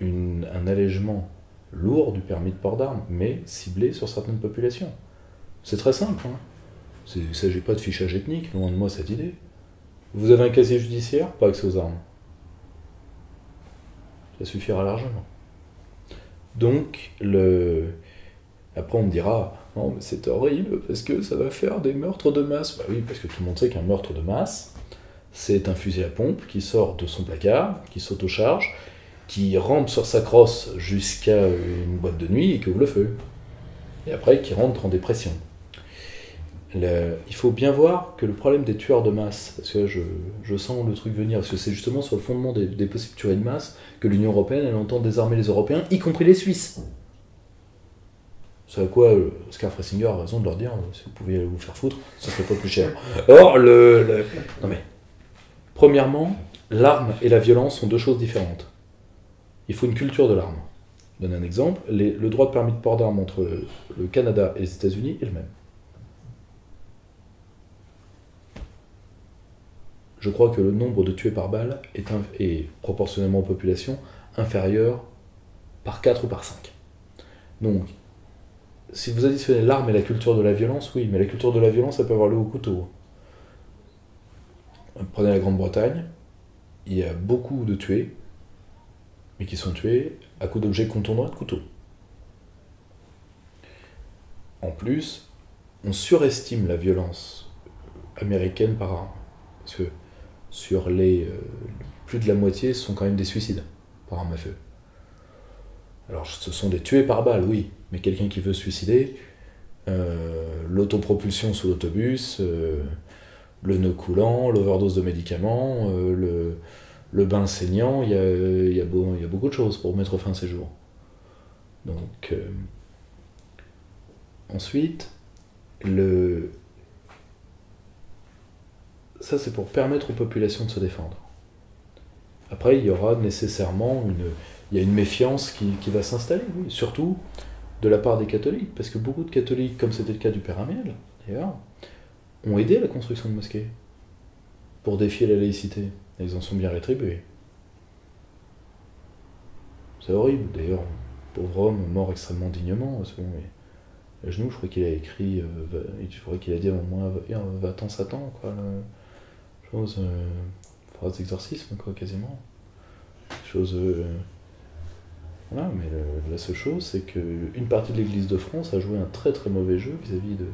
un allègement lourd du permis de port d'armes, mais ciblé sur certaines populations. C'est très simple. Il ne s'agit pas de fichage ethnique, loin de moi cette idée. Vous avez un casier judiciaire, pas accès aux armes. Ça suffira largement. Donc, après on me dira, non mais c'est horrible, parce que ça va faire des meurtres de masse. Bah oui, parce que tout le monde sait qu'un meurtre de masse, c'est un fusil à pompe qui sort de son placard, qui s'autocharge, qui rampe sur sa crosse jusqu'à une boîte de nuit et qui ouvre le feu. Et après, qui rentre en dépression. Il faut bien voir que le problème des tueurs de masse, parce que je sens le truc venir, parce que c'est justement sur le fondement des possibles tueries de masse que l'Union Européenne elle entend désarmer les Européens, y compris les Suisses. C'est à quoi Oscar Freisinger a raison de leur dire, si vous pouviez vous faire foutre, ça serait pas plus cher. Or, non mais, premièrement, l'arme et la violence sont 2 choses différentes. Il faut une culture de l'arme. Je donne un exemple, le droit de permis de port d'armes entre le Canada et les États-Unis est le même. Je crois que le nombre de tués par balle est proportionnellement aux populations inférieur par 4 ou par 5. Donc, si vous additionnez l'arme et la culture de la violence, oui, mais la culture de la violence, ça peut avoir le haut couteau. Prenez la Grande-Bretagne, il y a beaucoup de tués, mais qui sont tués à coups d'objets contondants et de couteaux. En plus, on surestime la violence américaine par arme. Parce que sur plus de la moitié, ce sont quand même des suicides par arme à feu. Alors, ce sont des tués par balle, oui, mais quelqu'un qui veut se suicider, l'autopropulsion sous l'autobus, le nœud coulant, l'overdose de médicaments, le bain saignant, il y a beaucoup de choses pour mettre fin à ces jours. Donc, ensuite, ça c'est pour permettre aux populations de se défendre. Après, il y aura nécessairement une méfiance qui va s'installer, oui, surtout de la part des catholiques, parce que beaucoup de catholiques, comme c'était le cas du père Amiel, d'ailleurs, ont aidé à la construction de mosquées pour défier la laïcité. Et ils en sont bien rétribués. C'est horrible, d'ailleurs, pauvre homme mort extrêmement dignement, parce que bon, à genoux, je crois qu'il a écrit, je crois qu'il a dit à un moment, va-t'en Satan, quoi, phrase d'exorcisme, quoi, quasiment. Voilà, mais la seule chose, c'est qu'une partie de l'Église de France a joué un très très mauvais jeu vis-à-vis de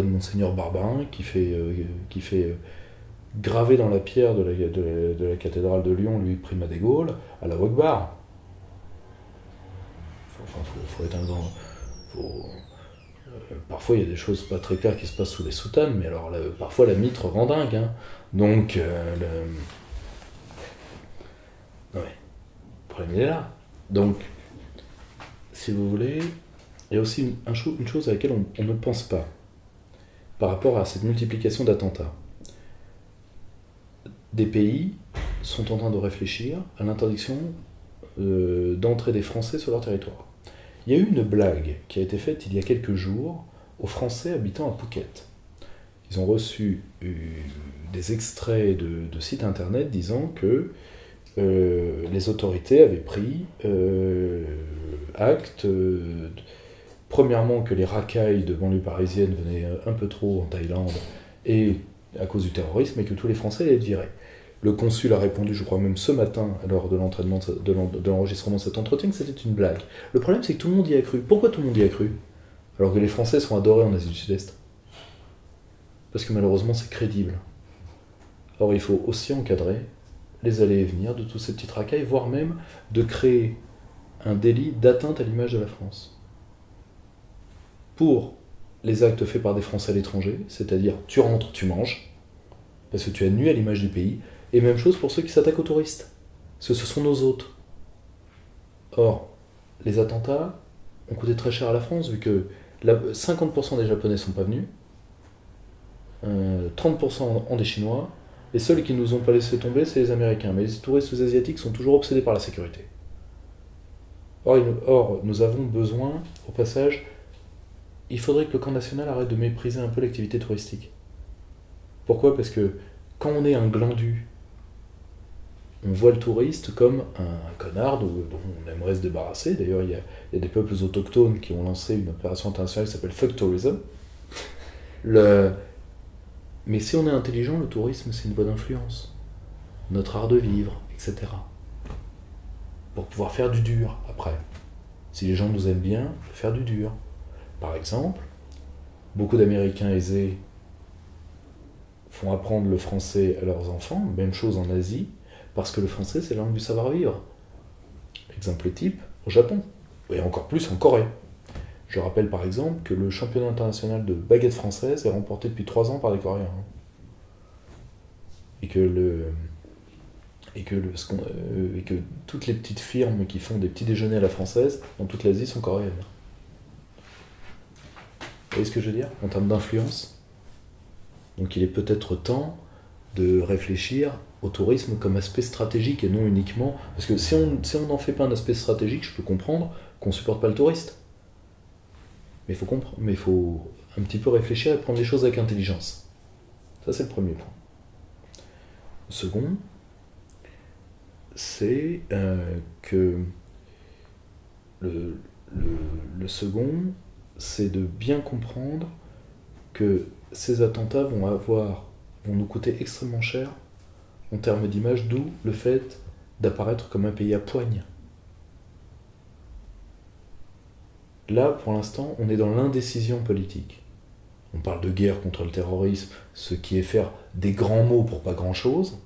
Monseigneur Barbarin, qui fait graver dans la pierre de la cathédrale de Lyon, lui, Prima des Gaules, à la Akbar. faut être un grand... parfois, il y a des choses pas très claires qui se passent sous les soutanes, mais alors parfois la mitre rend dingue. Hein. Donc, ouais, le problème il est là. Donc, si vous voulez, il y a aussi une chose à laquelle on ne pense pas par rapport à cette multiplication d'attentats. Des pays sont en train de réfléchir à l'interdiction d'entrée des Français sur leur territoire. Il y a eu une blague qui a été faite il y a quelques jours aux Français habitant à Phuket. Ils ont reçu des extraits de sites internet disant que les autorités avaient pris acte, premièrement, que les racailles de banlieue parisienne venaient un peu trop en Thaïlande et à cause du terrorisme, et que tous les Français allaient être virés. Le consul a répondu, je crois même ce matin, lors de l'enregistrement de cet entretien, que c'était une blague. Le problème, c'est que tout le monde y a cru. Pourquoi tout le monde y a cru? Alors que les Français sont adorés en Asie du Sud-Est. Parce que malheureusement, c'est crédible. Or, il faut aussi encadrer les allées et venir de toutes ces petites racailles, voire même de créer un délit d'atteinte à l'image de la France. Pour les actes faits par des Français à l'étranger, c'est-à-dire tu rentres, tu manges, parce que tu as nui à l'image du pays, et même chose pour ceux qui s'attaquent aux touristes, parce que ce sont nos hôtes. Or, les attentats ont coûté très cher à la France, vu que 50% des Japonais ne sont pas venus, 30% ont des Chinois, et seuls qui ne nous ont pas laissé tomber, c'est les Américains. Mais les touristes asiatiques sont toujours obsédés par la sécurité. Or, nous avons besoin, au passage, il faudrait que le camp national arrête de mépriser un peu l'activité touristique. Pourquoi? Parce que quand on est un glandu, on voit le touriste comme un connard dont on aimerait se débarrasser. D'ailleurs, il y a des peuples autochtones qui ont lancé une opération internationale qui s'appelle Fuck Tourism. Mais si on est intelligent, le tourisme, c'est une voie d'influence. Notre art de vivre, etc. Pour pouvoir faire du dur, après. Si les gens nous aiment bien, faire du dur. Par exemple, beaucoup d'Américains aisés font apprendre le français à leurs enfants, même chose en Asie, parce que le français, c'est la langue du savoir-vivre. Exemple type, au Japon, et encore plus en Corée. Je rappelle par exemple que le championnat international de baguette française est remporté depuis 3 ans par des Coréens. Et que toutes les petites firmes qui font des petits déjeuners à la française, dans toute l'Asie, sont coréennes. Vous voyez ce que je veux dire, en termes d'influence? Donc il est peut-être temps de réfléchir au tourisme comme aspect stratégique et non uniquement... Parce que si on n'en fait pas un aspect stratégique, je peux comprendre qu'on ne supporte pas le touriste. Mais il faut un petit peu réfléchir et prendre les choses avec intelligence. Ça, c'est le premier point. Le second, c'est que le second, c'est de bien comprendre que ces attentats vont nous coûter extrêmement cher en termes d'image, d'où le fait d'apparaître comme un pays à poigne. Là, pour l'instant, on est dans l'indécision politique. On parle de guerre contre le terrorisme, ce qui est faire des grands mots pour pas grand-chose.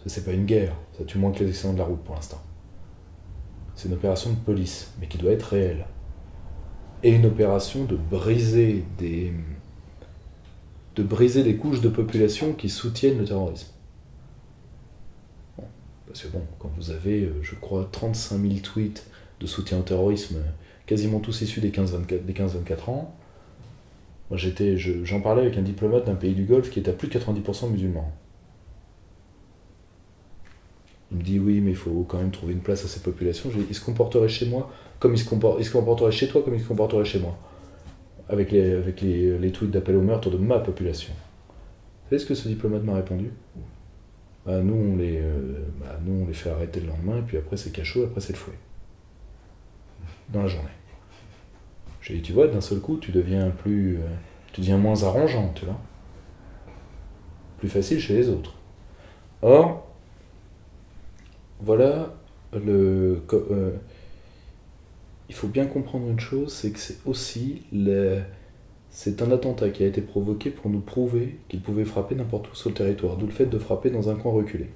Ça, c'est pas une guerre, ça tue moins que les accidents de la route pour l'instant. C'est une opération de police, mais qui doit être réelle. Et une opération de briser des couches de population qui soutiennent le terrorisme. Bon, parce que bon, quand vous avez, je crois, 35 000 tweets de soutien au terrorisme, quasiment tous issus des 15-24 ans, moi j'en parlais avec un diplomate d'un pays du Golfe qui est à plus de 90% musulman. Il me dit oui, mais il faut quand même trouver une place à ces populations. Je dis, il se comporterait chez moi comme il se comporterait chez toi comme il se comporterait chez moi. Avec les tweets d'appel au meurtre de ma population. Vous savez ce que ce diplomate m'a répondu? Nous, on les fait arrêter le lendemain, et puis après c'est cachot, après c'est le fouet. Dans la journée. J'ai dit, tu vois, d'un seul coup, tu deviens moins arrangeant, tu vois. Plus facile chez les autres. Or, voilà, il faut bien comprendre une chose, c'est que c'est un attentat qui a été provoqué pour nous prouver qu'il pouvait frapper n'importe où sur le territoire, d'où le fait de frapper dans un coin reculé.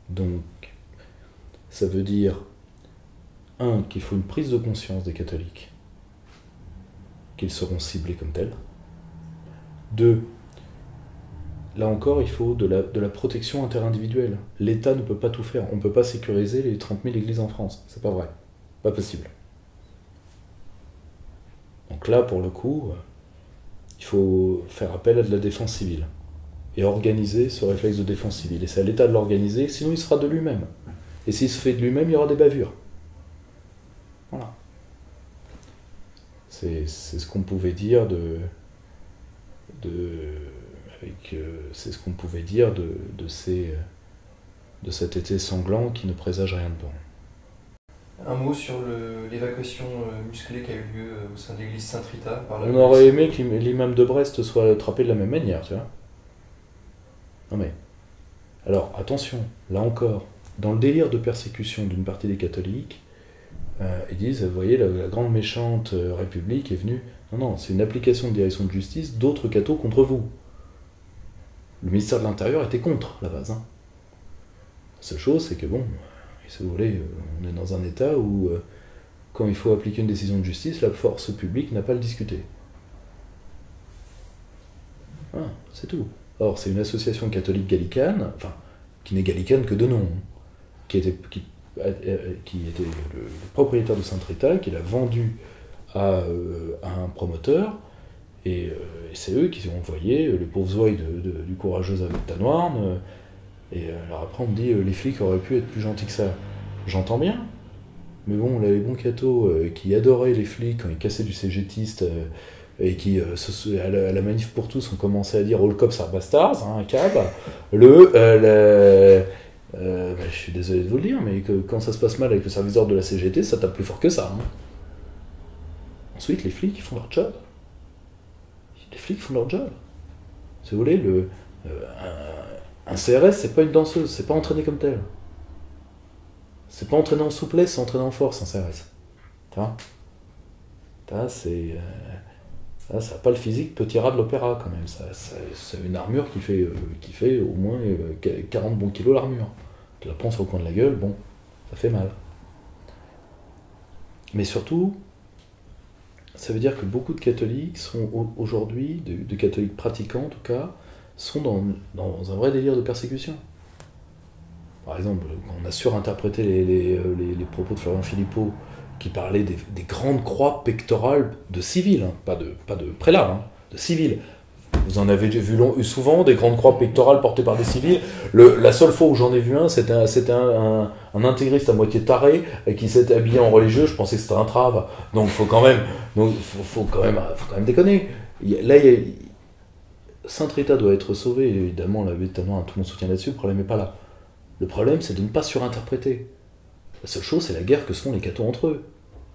Donc, ça veut dire qu'il faut une prise de conscience des catholiques, qu'ils seront ciblés comme tels. 2, là encore, il faut de la protection interindividuelle. L'État ne peut pas tout faire. On ne peut pas sécuriser les 30 000 églises en France. C'est pas vrai. Pas possible. Donc là, pour le coup, il faut faire appel à de la défense civile. Et organiser ce réflexe de défense civile. Et c'est à l'État de l'organiser, sinon il se fera de lui-même. Et s'il se fait de lui-même, il y aura des bavures. Voilà. C'est ce qu'on pouvait dire c'est ce qu'on pouvait dire de cet été sanglant qui ne présage rien de bon. Un mot sur l'évacuation musclée qui a eu lieu au sein de l'église Saint-Rita par la On aurait aimé que l'imam de Brest soit attrapé de la même manière, tu vois. Non mais... Alors, attention, là encore, dans le délire de persécution d'une partie des catholiques, ils disent, vous voyez, la grande méchante République est venue... Non, c'est une application de direction de justice d'autres cathos contre vous. Le ministère de l'Intérieur était contre, à la base. Hein. La seule chose, c'est que bon, si vous voulez, on est dans un état où, quand il faut appliquer une décision de justice, la force publique n'a pas à le discuter. Ah, c'est tout. Or, c'est une association catholique gallicane, enfin, qui n'est gallicane que de nom, qui était le propriétaire de Saint-Rita, qui l'a vendu à un promoteur, et c'est eux qui ont envoyé les pauvres ouailles du courageux avec Tanoirne, et alors après on me dit les flics auraient pu être plus gentils que ça. J'entends bien, mais bon, là, les bons cathos qui adoraient les flics quand ils cassaient du cégétiste, et qui, à la manif pour tous, ont commencé à dire « All cops are bastards hein, », un cab, je suis désolé de vous le dire, mais quand ça se passe mal avec le service d'ordre de la CGT, ça tape plus fort que ça. Hein. Ensuite, les flics, ils font leur job. Les flics font leur job. Si vous voulez, un CRS, c'est pas une danseuse, c'est pas entraîné comme tel. C'est pas entraîné en souplesse, c'est entraîné en force, un CRS. Ça n'a pas le physique petit rat de l'opéra, quand même. C'est une armure qui fait au moins 40 bons kilos, l'armure. Tu la prends sur le coin de la gueule, bon, ça fait mal. Mais surtout, ça veut dire que beaucoup de catholiques sont aujourd'hui, de catholiques pratiquants en tout cas, sont dans un vrai délire de persécution. Par exemple, quand on a surinterprété les propos de Florian Philippot, qui parlait des grandes croix pectorales de civils, hein, pas de prélats, hein, de civils. Vous en avez vu souvent, des grandes croix pectorales portées par des civils. La seule fois où j'en ai vu un, c'était un intégriste à moitié taré qui s'était habillé en religieux, je pensais que c'était un trave. Donc faut quand même déconner. Saint-Rita doit être sauvé, évidemment, tout le monde soutient là-dessus, le problème n'est pas là. Le problème, c'est de ne pas surinterpréter. La seule chose, c'est la guerre que se font les cathos entre eux.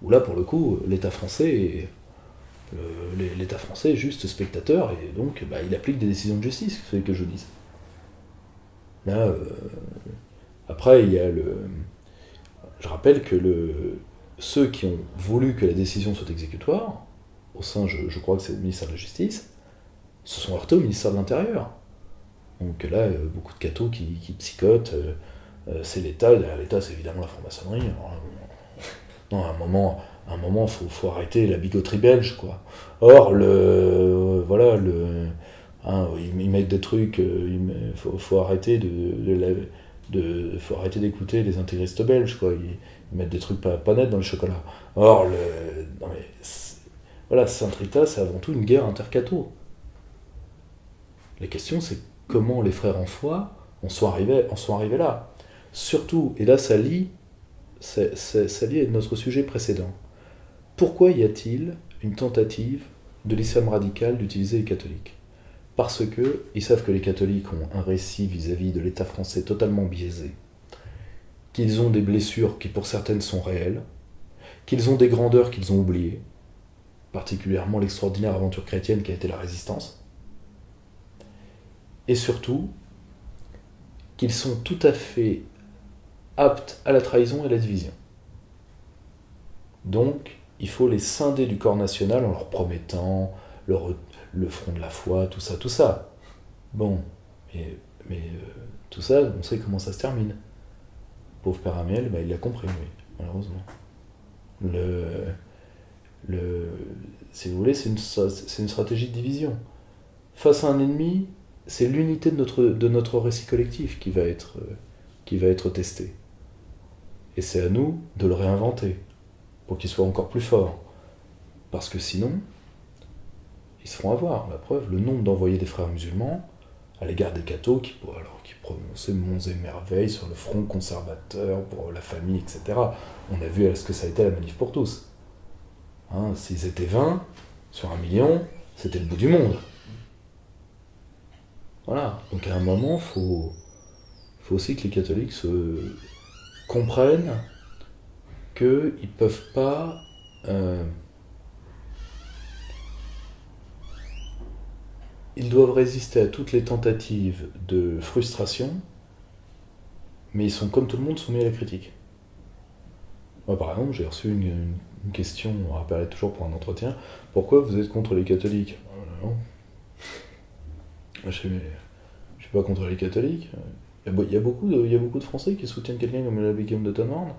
Où là, pour le coup, l'État français est juste spectateur, et donc il applique des décisions de justice, c'est ce que je dis. Là, après, il y a je rappelle que ceux qui ont voulu que la décision soit exécutoire, au sein, je crois que c'est le ministère de la Justice, se sont heurtés au ministère de l'Intérieur. Donc là, beaucoup de cathos qui psychotent, c'est l'État, derrière l'État, c'est évidemment la franc-maçonnerie. Non, à un moment, faut arrêter la bigoterie belge, quoi. Or, ils mettent des trucs, faut arrêter faut arrêter d'écouter les intégristes belges, quoi. Ils mettent des trucs pas nets dans le chocolat. Or, Saint-Rita, c'est avant tout une guerre intercatho. La question, c'est comment les frères en foi en sont arrivés là. Surtout, et là ça lie à notre sujet précédent. Pourquoi y a-t-il une tentative de l'islam radical d'utiliser les catholiques ? Parce qu'ils savent que les catholiques ont un récit vis-à-vis de l'État français totalement biaisé, qu'ils ont des blessures qui pour certaines sont réelles, qu'ils ont des grandeurs qu'ils ont oubliées, particulièrement l'extraordinaire aventure chrétienne qui a été la résistance, et surtout qu'ils sont tout à fait aptes à la trahison et à la division. Donc, il faut les scinder du corps national en leur promettant le front de la foi, tout ça. Bon, mais tout ça, on sait comment ça se termine. Pauvre Père Amiel, il l'a compris, oui, malheureusement. Le, si vous voulez, c'est une stratégie de division. Face à un ennemi, c'est l'unité de notre récit collectif qui va être testée. Et c'est à nous de le réinventer pour qu'il soit encore plus fort. Parce que sinon, ils se feront avoir. La preuve, le nombre d'envoyés des frères musulmans à l'égard des cathos qui prononçaient monts et merveilles sur le front conservateur pour la famille, etc. On a vu ce que ça a été la manif pour tous. Hein, s'ils étaient 20 sur 1 million, c'était le bout du monde. Voilà. Donc à un moment, faut aussi que les catholiques comprennent qu'ils ne peuvent pas... ils doivent résister à toutes les tentatives de frustration, mais ils sont, comme tout le monde, soumis à la critique. Moi, par exemple, j'ai reçu une question, on rappelait toujours pour un entretien, pourquoi vous êtes contre les catholiques? Non. Je suis pas contre les catholiques. Il y a beaucoup de Français qui soutiennent quelqu'un comme l'abbé Guillaume de Tonhorn,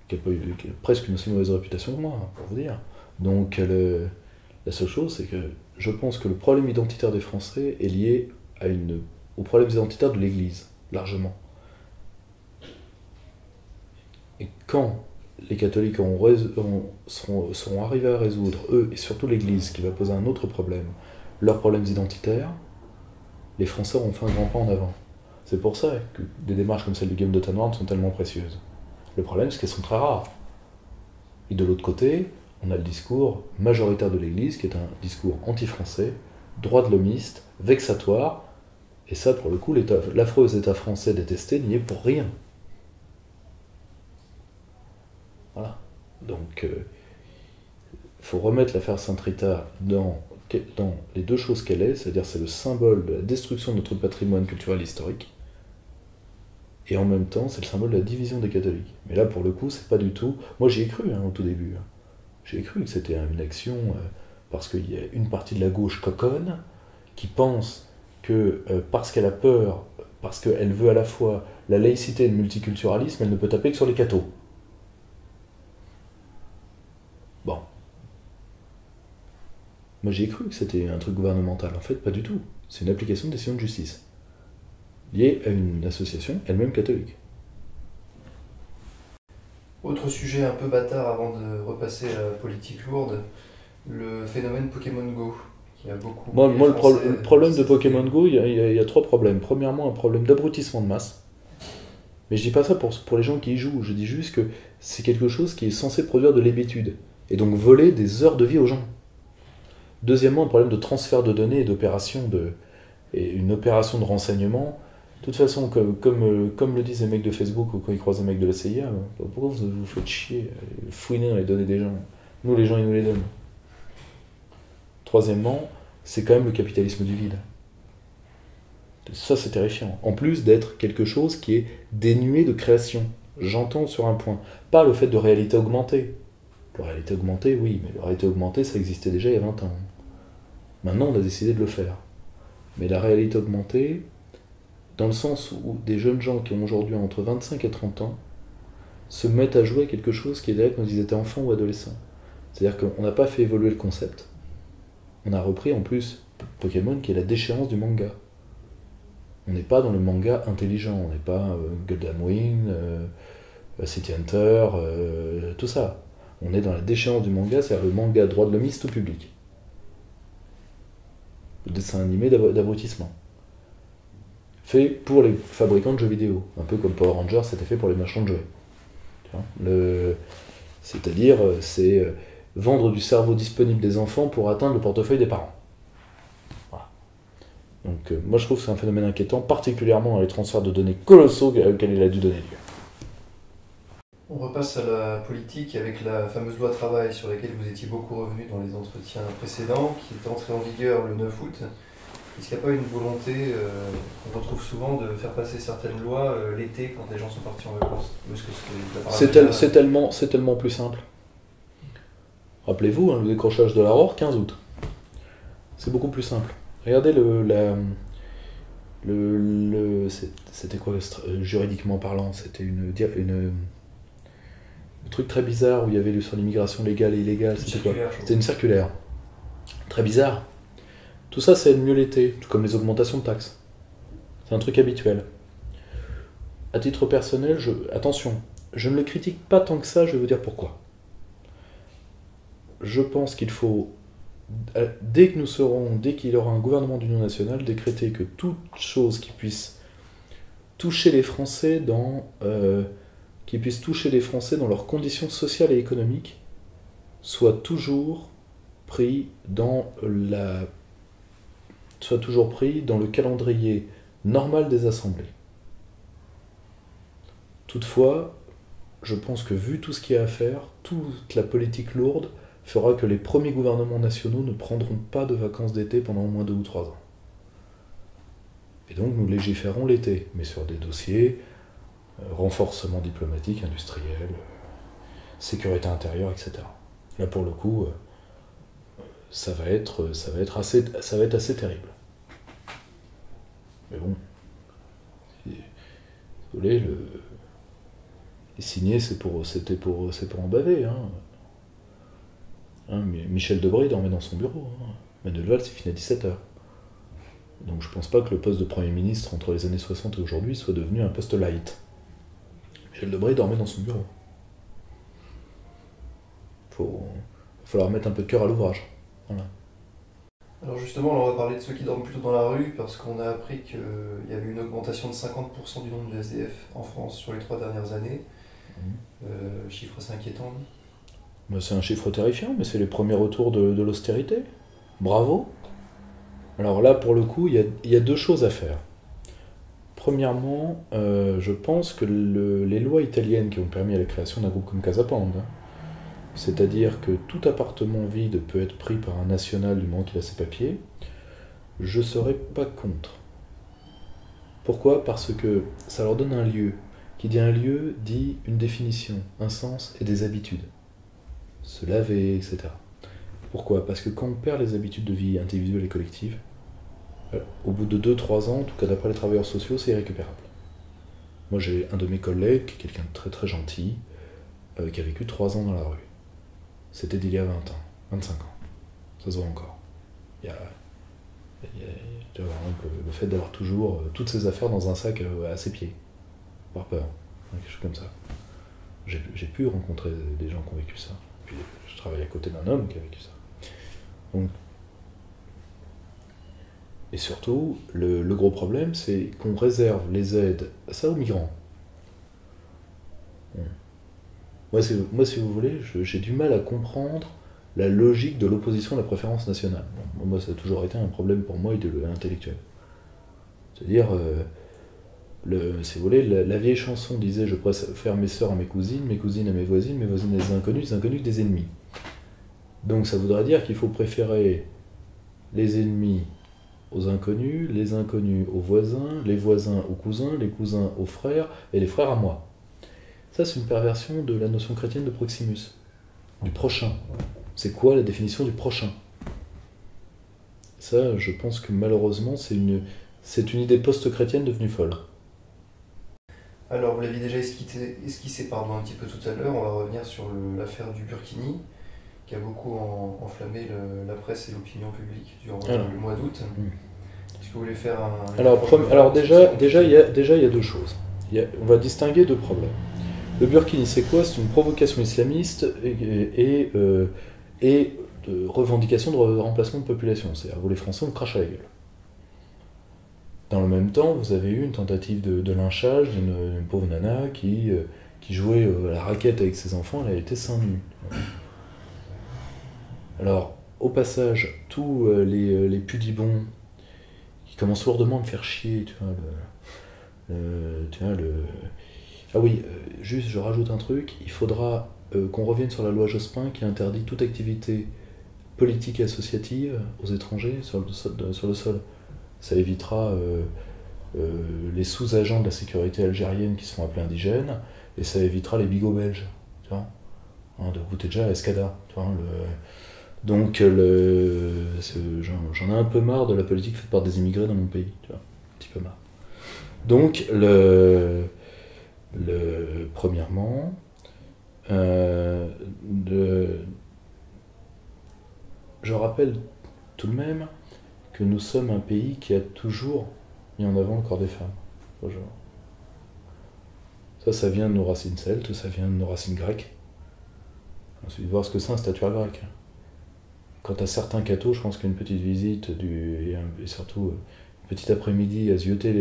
qui a presque une aussi mauvaise réputation que moi, pour vous dire. Donc, la seule chose, c'est que je pense que le problème identitaire des Français est lié au problème identitaire de l'Église, largement. Et quand les catholiques seront arrivés à résoudre, eux, et surtout l'Église, qui va poser un autre problème, leurs problèmes identitaires, les Français auront fait un grand pas en avant. C'est pour ça que des démarches comme celle de Guillaume de Tonhorn sont tellement précieuses. Le problème, c'est qu'elles sont très rares. Et de l'autre côté, on a le discours majoritaire de l'Église, qui est un discours anti-français, droit de l'homiste, vexatoire, et ça, pour le coup, l'affreux État français détesté n'y est pour rien. Voilà. Donc, faut remettre l'affaire Sainte-Rita dans les deux choses qu'elle est, c'est-à-dire c'est le symbole de la destruction de notre patrimoine culturel historique, et en même temps, c'est le symbole de la division des catholiques. Mais là, pour le coup, c'est pas du tout... Moi, j'y ai cru, au tout début. J'ai cru que c'était une action, parce qu'il y a une partie de la gauche coconne qui pense que parce qu'elle a peur, parce qu'elle veut à la fois la laïcité et le multiculturalisme, elle ne peut taper que sur les cathos. Bon. Moi j'ai cru que c'était un truc gouvernemental. En fait, pas du tout. C'est une application de décision de justice, liée à une association elle-même catholique. Autre sujet un peu bâtard avant de repasser à la politique lourde, le phénomène Pokémon Go. Qui a beaucoup le problème de Pokémon Go, il y a 3 problèmes. Premièrement, un problème d'abrutissement de masse. Mais je dis pas ça pour les gens qui y jouent, je dis juste que c'est quelque chose qui est censé produire de l'hébétude, et donc voler des heures de vie aux gens. Deuxièmement, un problème de transfert de données et une opération de renseignement. De toute façon, comme le disent les mecs de Facebook ou quand ils croisent un mec de la CIA, pourquoi vous faites chier, fouiner dans les données des gens? Nous, les gens, ils nous les donnent. Troisièmement, c'est quand même le capitalisme du vide. Ça, c'est terrifiant. En plus d'être quelque chose qui est dénué de création. J'entends sur un point. Pas le fait de réalité augmentée. La réalité augmentée, oui, mais la réalité augmentée, ça existait déjà il y a 20 ans. Maintenant, on a décidé de le faire. Mais la réalité augmentée, dans le sens où des jeunes gens qui ont aujourd'hui entre 25 et 30 ans se mettent à jouer à quelque chose qui est derrière quand ils étaient enfants ou adolescents. C'est-à-dire qu'on n'a pas fait évoluer le concept. On a repris en plus Pokémon qui est la déchéance du manga. On n'est pas dans le manga intelligent, on n'est pas Gundam Wing, City Hunter, tout ça. On est dans la déchéance du manga, c'est-à-dire le manga droit de l'homiste tout public. Le dessin animé d'abrutissement. Fait pour les fabricants de jeux vidéo, un peu comme Power Rangers c'était fait pour les marchands de jouets. C'est-à-dire, c'est vendre du cerveau disponible des enfants pour atteindre le portefeuille des parents. Voilà. Donc moi je trouve que c'est un phénomène inquiétant, particulièrement dans les transferts de données colossaux auxquels il a dû donner lieu. On repasse à la politique avec la fameuse loi travail sur laquelle vous étiez beaucoup revenu dans les entretiens précédents, qui est entrée en vigueur le 9 août. Est-ce qu'il n'y a pas une volonté qu'on retrouve souvent de faire passer certaines lois l'été quand les gens sont partis en vacances? C'est tellement plus simple. Rappelez-vous, le décrochage de l'Aurore, 15 août. C'est beaucoup plus simple. Regardez c'était quoi juridiquement parlant? C'était le truc très bizarre où il y avait sur l'immigration légale et illégale, c'était quoi? C'était une circulaire. Très bizarre. Tout ça, ça aide mieux l'été, tout comme les augmentations de taxes. C'est un truc habituel. À titre personnel, attention, je ne le critique pas tant que ça, je vais vous dire pourquoi. Je pense qu'il faut, dès qu'il y aura un gouvernement d'union nationale, décréter que toute chose qui puisse toucher les Français dans leurs conditions sociales et économiques soit toujours pris dans le calendrier normal des assemblées. Toutefois, je pense que vu tout ce qu'il y a à faire, toute la politique lourde fera que les premiers gouvernements nationaux ne prendront pas de vacances d'été pendant au moins 2 ou 3 ans. Et donc nous légiférons l'été, mais sur des dossiers renforcement diplomatique, industriel, sécurité intérieure, etc. Là pour le coup, ça va être assez terrible. Mais bon, si vous voulez, les signer, c'est pour en baver. Michel Debré dormait dans son bureau. Manuel Valls, il finit à 17h. Donc je pense pas que le poste de Premier ministre entre les années 60 et aujourd'hui soit devenu un poste light. Michel Debré dormait dans son bureau. Il va falloir mettre un peu de cœur à l'ouvrage. Voilà. Alors justement, on va parler de ceux qui dorment plutôt dans la rue, parce qu'on a appris qu'il y avait une augmentation de 50% du nombre de SDF en France sur les 3 dernières années. Chiffre assez inquiétant. C'est un chiffre terrifiant, mais c'est les premiers retours de l'austérité. Bravo. Alors là, pour le coup, il y a 2 choses à faire. Premièrement, je pense que les lois italiennes qui ont permis la création d'un groupe comme Casa Pound, c'est-à-dire que tout appartement vide peut être pris par un national du moment qu'il a ses papiers, je ne serais pas contre. Pourquoi ? Parce que ça leur donne un lieu. Qui dit un lieu, dit une définition, un sens et des habitudes. Se laver, etc. Pourquoi ? Parce que quand on perd les habitudes de vie individuelles et collectives, au bout de 2-3 ans, en tout cas d'après les travailleurs sociaux, c'est irrécupérable. Moi j'ai un de mes collègues, quelqu'un de très très gentil, qui a vécu 3 ans dans la rue. C'était d'il y a 20 ans, 25 ans. Ça se voit encore. Il y a le fait d'avoir toujours toutes ses affaires dans un sac à ses pieds. Par peur, quelque chose comme ça. J'ai pu rencontrer des gens qui ont vécu ça. Puis je travaille à côté d'un homme qui a vécu ça. Donc, et surtout, le gros problème, c'est qu'on réserve les aides à ça aux migrants. Moi, si vous voulez, j'ai du mal à comprendre la logique de l'opposition à la préférence nationale. Bon, moi, ça a toujours été un problème pour moi intellectuel. C'est-à-dire, si vous voulez, la vieille chanson disait « Je préfère mes sœurs à mes cousines à mes voisines à des inconnus des ennemis ». Donc ça voudrait dire qu'il faut préférer les ennemis aux inconnus, les inconnus aux voisins, les voisins aux cousins, les cousins aux frères, et les frères à moi. Ça, c'est une perversion de la notion chrétienne de Proximus, du prochain. C'est quoi la définition du prochain ? Ça, je pense que malheureusement, c'est une idée post-chrétienne devenue folle. Alors, vous l'aviez déjà esquissé un petit peu tout à l'heure, on va revenir sur l'affaire du Burkini, qui a beaucoup enflammé la presse et l'opinion publique durant le mois d'août. Est-ce que vous voulez faire un... Alors déjà, il y a 2 choses. On va distinguer 2 problèmes. Le Burkini, c'est quoi ? C'est une provocation islamiste et de revendication de remplacement de population. C'est-à-dire, vous les Français, on crache à la gueule. Dans le même temps, vous avez eu une tentative de lynchage d'une pauvre nana qui jouait à la raquette avec ses enfants, elle a été seins nus. Alors, au passage, tous les pudibons qui commencent lourdement à me faire chier, Ah oui, juste je rajoute un truc, il faudra qu'on revienne sur la loi Jospin qui interdit toute activité politique et associative aux étrangers sur le sol. Ça évitera les sous-agents de la sécurité algérienne qui se font appeler indigènes, et ça évitera les bigots belges, tu vois, de goûter déjà à Escada. Tu vois, donc j'en ai un peu marre de la politique faite par des immigrés dans mon pays, tu vois, un petit peu marre. Donc premièrement, Je rappelle tout de même que nous sommes un pays qui a toujours mis en avant le corps des femmes. Bonjour. Ça vient de nos racines celtes, ça vient de nos racines grecques. Ensuite, voir ce que c'est un statuaire grec. Quant à certains cathos, je pense qu'une petite visite et surtout une petite après-midi à zioter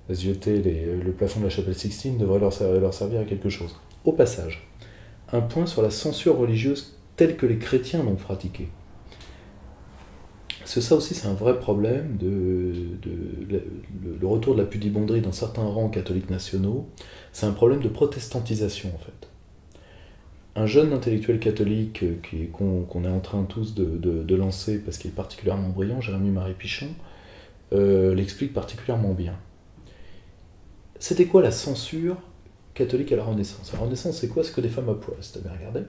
le plafond de la chapelle Sixtine devrait leur servir à quelque chose. Au passage, un point sur la censure religieuse telle que les chrétiens l'ont pratiquée. Ça aussi, c'est un vrai problème, le retour de la pudibonderie dans certains rangs catholiques nationaux. C'est un problème de protestantisation, en fait. Un jeune intellectuel catholique qu'on est en train tous de lancer, parce qu'il est particulièrement brillant, Jérémy-Marie Pichon, l'explique particulièrement bien. C'était quoi la censure catholique à la Renaissance? La Renaissance, c'est quoi? C'est que des femmes à poil, si t'as bien regardé.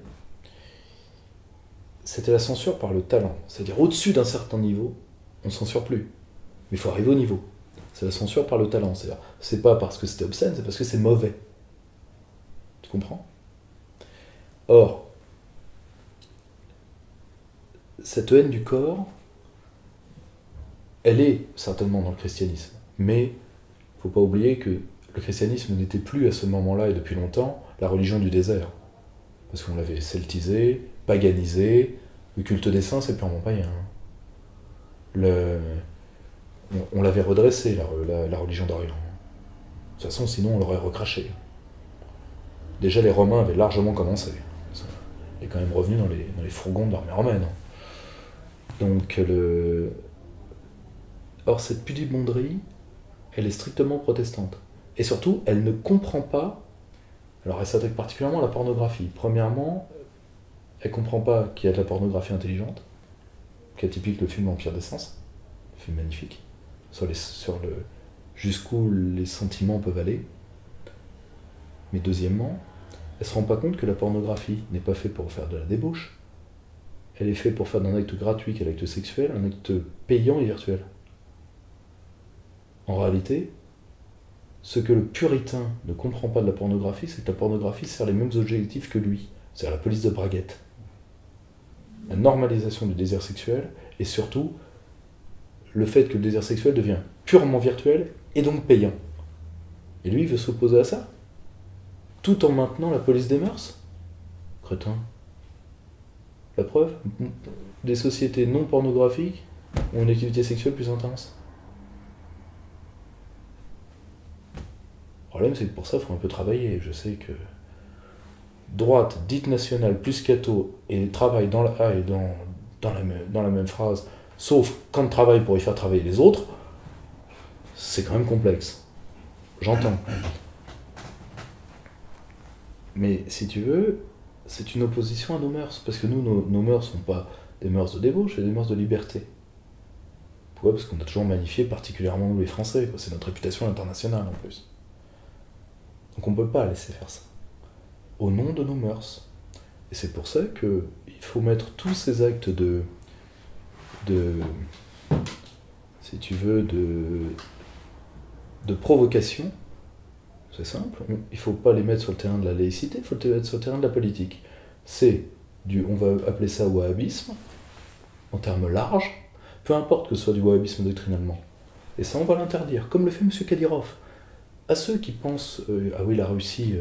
C'était la censure par le talent. C'est-à-dire, au-dessus d'un certain niveau, on ne censure plus. Mais il faut arriver au niveau. C'est la censure par le talent. C'est-à-dire, c'est pas parce que c'était obscène, c'est parce que c'est mauvais. Tu comprends? Or, cette haine du corps, elle est certainement dans le christianisme. Mais il ne faut pas oublier que le christianisme n'était plus à ce moment-là, et depuis longtemps, la religion du désert. Parce qu'on l'avait celtisé, paganisé, le culte des saints, c'est purement païen. On l'avait redressé, la religion d'Orient. De toute façon, sinon, on l'aurait recraché. Déjà, les Romains avaient largement commencé. Il est quand même revenu dans les fourgons de l'armée romaine. Donc, or, cette pudibonderie, elle est strictement protestante. Et surtout, elle ne comprend pas. Alors, elle s'attaque particulièrement à la pornographie. Premièrement, elle ne comprend pas qu'il y a de la pornographie intelligente, qui est typique le film L'Empire des Sens, un film magnifique, jusqu'où les sentiments peuvent aller. Mais deuxièmement, elle ne se rend pas compte que la pornographie n'est pas faite pour faire de la débauche. Elle est faite pour faire d'un acte gratuit qu'un acte sexuel, un acte payant et virtuel. En réalité, ce que le puritain ne comprend pas de la pornographie, c'est que la pornographie sert les mêmes objectifs que lui, c'est-à-dire la police de braguette. La normalisation du désir sexuel, et surtout, le fait que le désir sexuel devient purement virtuel et donc payant. Et lui, il veut s'opposer à ça, tout en maintenant la police des mœurs. Crétin. La preuve, des sociétés non pornographiques ont une activité sexuelle plus intense. Le problème, c'est que pour ça, il faut un peu travailler. Je sais que droite, dite nationale, plus catho, et travail dans la même phrase, sauf quand travail pour y faire travailler les autres, c'est quand même complexe. J'entends. Mais si tu veux, c'est une opposition à nos mœurs, parce que nous, nos mœurs ne sont pas des mœurs de débauche, c'est des mœurs de liberté. Pourquoi? Parce qu'on a toujours magnifié particulièrement nous les Français, quoi. C'est notre réputation internationale en plus. Donc on ne peut pas laisser faire ça, au nom de nos mœurs. Et c'est pour ça qu'il faut mettre tous ces actes si tu veux, de provocation. C'est simple, il ne faut pas les mettre sur le terrain de la laïcité, il faut les mettre sur le terrain de la politique. C'est on va appeler ça wahhabisme, en termes larges, peu importe que ce soit du wahhabisme doctrinalement. Et ça, on va l'interdire, comme le fait M. Kadyrov. À ceux qui pensent, ah oui, la Russie,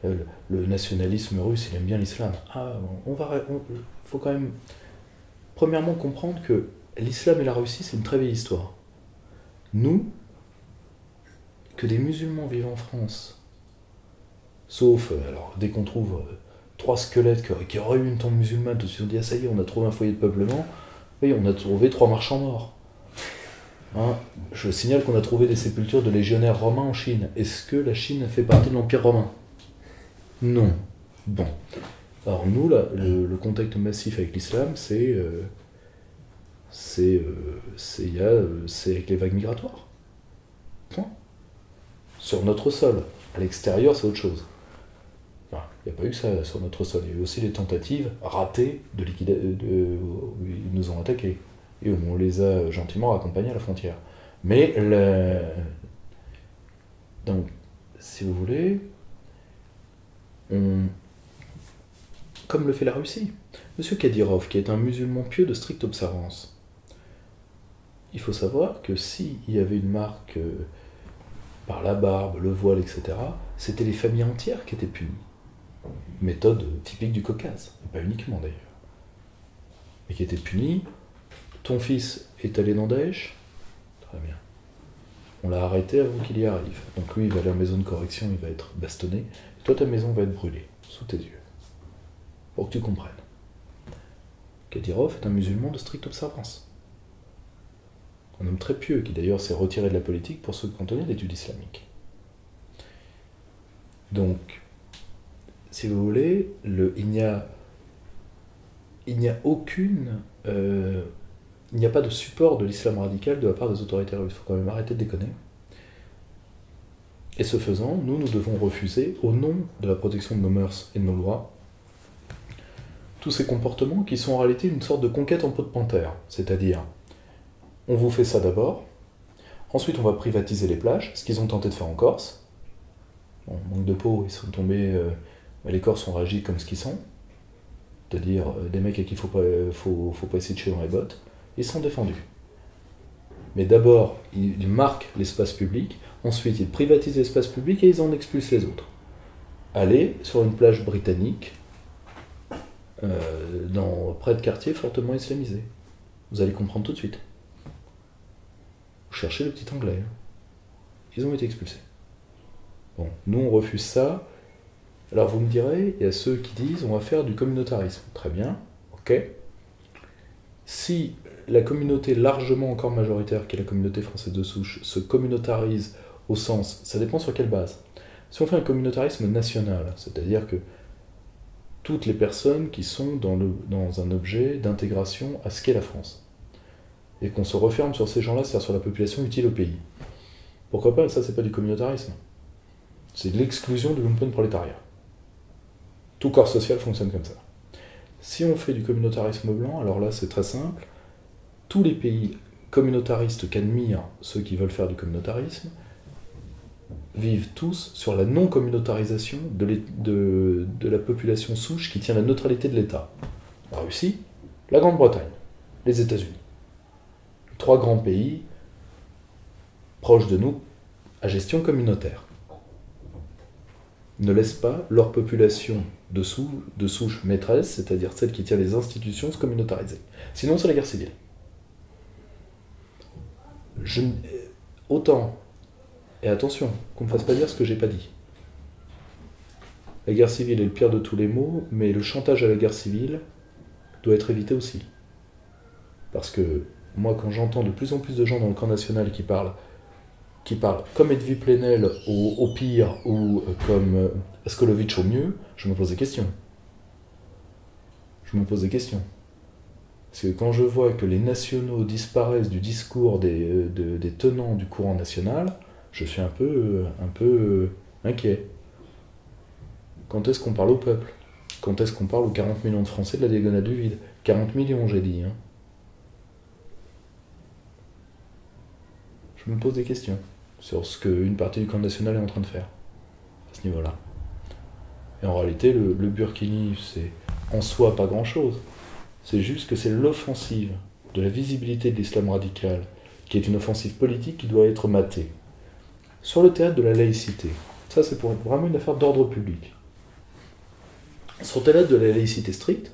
le nationalisme russe, il aime bien l'islam. Ah, faut quand même, premièrement, comprendre que l'islam et la Russie, c'est une très vieille histoire. Nous, que des musulmans vivent en France, sauf, alors, dès qu'on trouve 3 squelettes qui auraient eu une tombe musulmane, tout de suite on dit, ah ça y est, on a trouvé un foyer de peuplement, oui, on a trouvé 3 marchands morts. Hein, je signale qu'on a trouvé des sépultures de légionnaires romains en Chine. Est-ce que la Chine fait partie de l'Empire romain? Non. Bon. Alors nous, là, le contact massif avec l'islam, c'est avec les vagues migratoires. Point. Sur notre sol. À l'extérieur, c'est autre chose. Enfin, il n'y a pas eu que ça sur notre sol. Il y a eu aussi les tentatives ratées de liquider. Ils nous ont attaqués. Et on les a gentiment accompagnés à la frontière. Mais, donc, si vous voulez, comme le fait la Russie. Monsieur Kadyrov, qui est un musulman pieux de stricte observance, il faut savoir que s'il y avait une marque par la barbe, le voile, etc., c'était les familles entières qui étaient punies. Méthode typique du Caucase, et pas uniquement d'ailleurs. Mais qui étaient punies. Ton fils est allé dans Daesh, très bien. On l'a arrêté avant qu'il y arrive. Donc lui, il va aller en maison de correction, il va être bastonné. Et toi, ta maison va être brûlée, sous tes yeux. Pour que tu comprennes. Kadyrov est un musulman de stricte observance. Un homme très pieux, qui d'ailleurs s'est retiré de la politique pour se cantonner à l'étude islamique. Donc, si vous voulez, il n'y a pas de support de l'islam radical de la part des autorités russes. Il faut quand même arrêter de déconner. Et ce faisant, nous devons refuser, au nom de la protection de nos mœurs et de nos lois, tous ces comportements qui sont en réalité une sorte de conquête en peau de panthère. C'est-à-dire, on vous fait ça d'abord, ensuite on va privatiser les plages, ce qu'ils ont tenté de faire en Corse. Bon, manque de peau, ils sont tombés... les Corses ont réagi comme ce qu'ils sont, c'est-à-dire des mecs à qui il faut pas essayer de chier dans les bottes. Ils sont défendus. Mais d'abord, ils marquent l'espace public, ensuite ils privatisent l'espace public et ils en expulsent les autres. Allez sur une plage britannique, près de quartiers fortement islamisés. Vous allez comprendre tout de suite. Vous cherchez le petit anglais. Ils ont été expulsés. Bon, nous on refuse ça. Alors vous me direz, il y a ceux qui disent on va faire du communautarisme. Très bien, ok. Si la communauté largement encore majoritaire, qui est la communauté française de souche, se communautarise au sens, ça dépend sur quelle base. Si on fait un communautarisme national, c'est-à-dire que toutes les personnes qui sont dans un objet d'intégration à ce qu'est la France, et qu'on se referme sur ces gens-là, c'est-à-dire sur la population utile au pays. Pourquoi pas? Ça, c'est pas du communautarisme. C'est de l'exclusion du lumpenprolétariat. Tout corps social fonctionne comme ça. Si on fait du communautarisme blanc, alors là, c'est très simple. Tous les pays communautaristes qu'admirent ceux qui veulent faire du communautarisme vivent tous sur la non-communautarisation de la population souche qui tient la neutralité de l'État. La Russie, la Grande-Bretagne, les États-Unis. 3 grands pays proches de nous à gestion communautaire ne laissent pas leur population de souche maîtresse, c'est-à-dire celle qui tient les institutions, se communautariser. Sinon, c'est la guerre civile. Autant, et attention, qu'on ne me fasse pas dire ce que j'ai pas dit. La guerre civile est le pire de tous les maux, mais le chantage à la guerre civile doit être évité aussi. Parce que moi, quand j'entends de plus en plus de gens dans le camp national qui parlent comme Edwy Plenel au pire ou comme Askolovitch au mieux, je me pose des questions. Parce que quand je vois que les nationaux disparaissent du discours des tenants du courant national, je suis un peu inquiet. Quand est-ce qu'on parle au peuple? Quand est-ce qu'on parle aux 40 millions de Français de la diagonale du vide? 40 millions, j'ai dit. Hein. Je me pose des questions sur ce qu'une partie du camp national est en train de faire, à ce niveau-là. Et en réalité, le Burkini, c'est en soi pas grand-chose. C'est juste que c'est l'offensive de la visibilité de l'islam radical, qui est une offensive politique qui doit être matée. Sur le théâtre de la laïcité, ça c'est vraiment une affaire d'ordre public. Sur le théâtre de la laïcité stricte,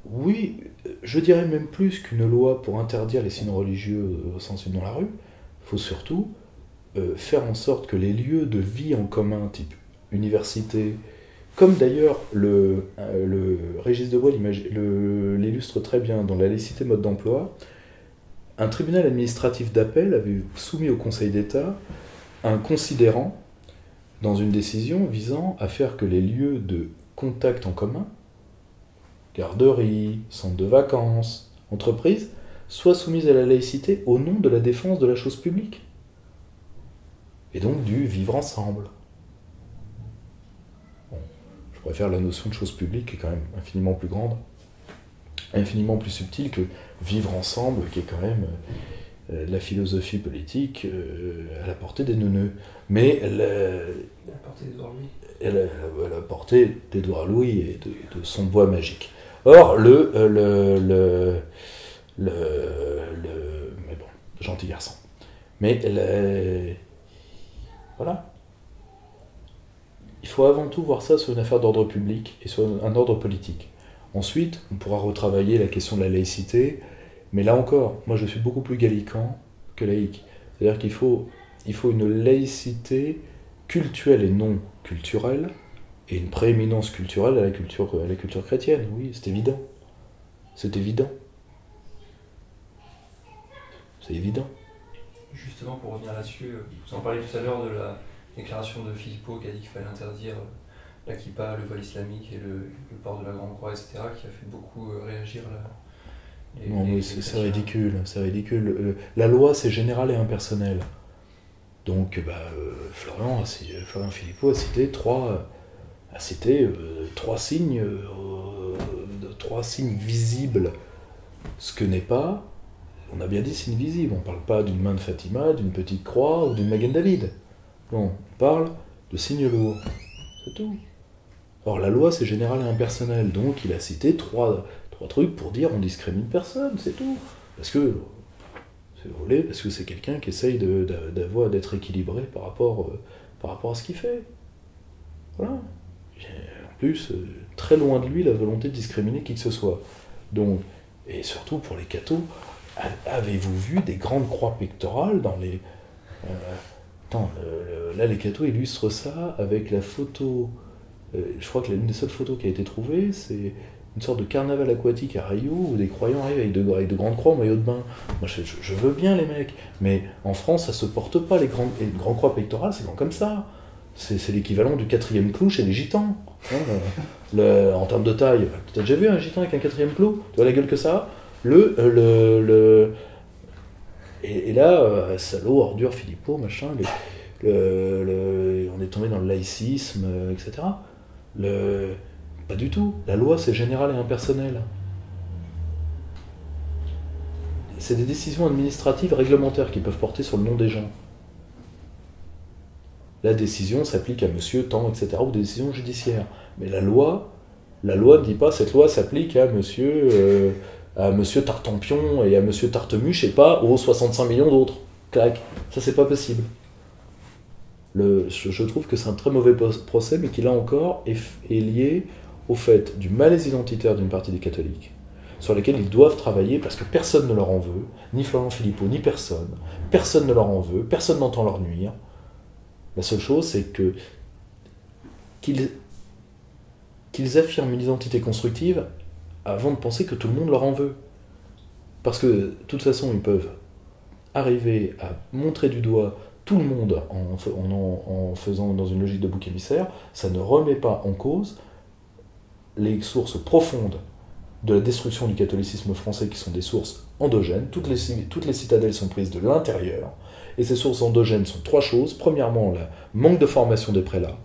oui, je dirais même plus qu'une loi pour interdire les signes religieux sensibles dans la rue, il faut surtout faire en sorte que les lieux de vie en commun, type université, comme d'ailleurs le Régis Debois l'illustre très bien dans la laïcité mode d'emploi, un tribunal administratif d'appel avait soumis au Conseil d'État un considérant dans une décision visant à faire que les lieux de contact en commun, garderies, centres de vacances, entreprises, soient soumises à la laïcité au nom de la défense de la chose publique. Et donc du vivre ensemble. Bon, je préfère la notion de chose publique qui est quand même infiniment plus grande, infiniment plus subtile que vivre ensemble, qui est quand même la philosophie politique à la portée des neuneux. Mais À la portée d'Édouard Louis. Elle a porté d'Édouard Louis et de son bois magique. Or, mais bon, gentil garçon. Mais voilà. Il faut avant tout voir ça sur une affaire d'ordre public et sur un ordre politique. Ensuite, on pourra retravailler la question de la laïcité, mais là encore, moi je suis beaucoup plus gallican que laïque. C'est-à-dire qu'il faut une laïcité cultuelle et non culturelle, et une prééminence culturelle à la culture chrétienne, oui, c'est évident. C'est évident. C'est évident. Justement, pour revenir là-dessus, vous en parliez tout à l'heure de la déclaration de Philippot qui a dit qu'il fallait interdire la kippa, le voile islamique et le port de la Grande Croix, etc., qui a fait beaucoup réagir non, mais c'est ridicule, c'est ridicule. La loi, c'est général et impersonnel. Donc, Florian Philippot a cité trois signes visibles. Ce que n'est pas, on a bien dit signe visible. On ne parle pas d'une main de Fatima, d'une petite croix ou d'une Magen David. Non, on parle de signes lourds. C'est tout. Or, la loi, c'est général et impersonnel. Donc, il a cité trois trucs pour dire on discrimine personne, c'est tout. Parce que c'est quelqu'un qui essaye d'être équilibré par rapport à ce qu'il fait. Voilà. En plus, très loin de lui la volonté de discriminer qui que ce soit. Donc, et surtout pour les cathos, avez-vous vu des grandes croix pectorales dans les... là, les cathos illustrent ça avec la photo... je crois que l'une des seules photos qui a été trouvée, c'est une sorte de carnaval aquatique à Rio où des croyants arrivent avec de grandes croix en maillot de bain. Moi, je veux bien les mecs, mais en France, ça se porte pas, les grandes croix pectorales, c'est comme ça. C'est l'équivalent du 4e clou chez les gitans. Hein, en termes de taille, t'as déjà vu un gitan avec un 4e clou? Tu vois la gueule que ça a? Et là, salaud, ordure, Philippot, machin, on est tombé dans le laïcisme, etc. Pas du tout. La loi, c'est général et impersonnel. C'est des décisions administratives réglementaires qui peuvent porter sur le nom des gens. La décision s'applique à monsieur, tant, etc., ou des décisions judiciaires. Mais la loi ne dit pas cette loi s'applique à monsieur Tartampion et à monsieur Tartemuche et pas aux 65 millions d'autres. Clac. Ça, c'est pas possible. Je trouve que c'est un très mauvais procès, mais qui, là encore, est lié au fait du malaise identitaire d'une partie des catholiques, sur lesquels ils doivent travailler parce que personne ne leur en veut, ni Florian Philippot, ni personne. Personne ne leur en veut, personne n'entend leur nuire. La seule chose, c'est qu'ils affirment une identité constructive avant de penser que tout le monde leur en veut. Parce que, de toute façon, ils peuvent arriver à montrer du doigt tout le monde en faisant dans une logique de bouc émissaire, ça ne remet pas en cause les sources profondes de la destruction du catholicisme français qui sont des sources endogènes. Toutes les citadelles sont prises de l'intérieur. Et ces sources endogènes sont trois choses. Premièrement, le manque de formation des prélats.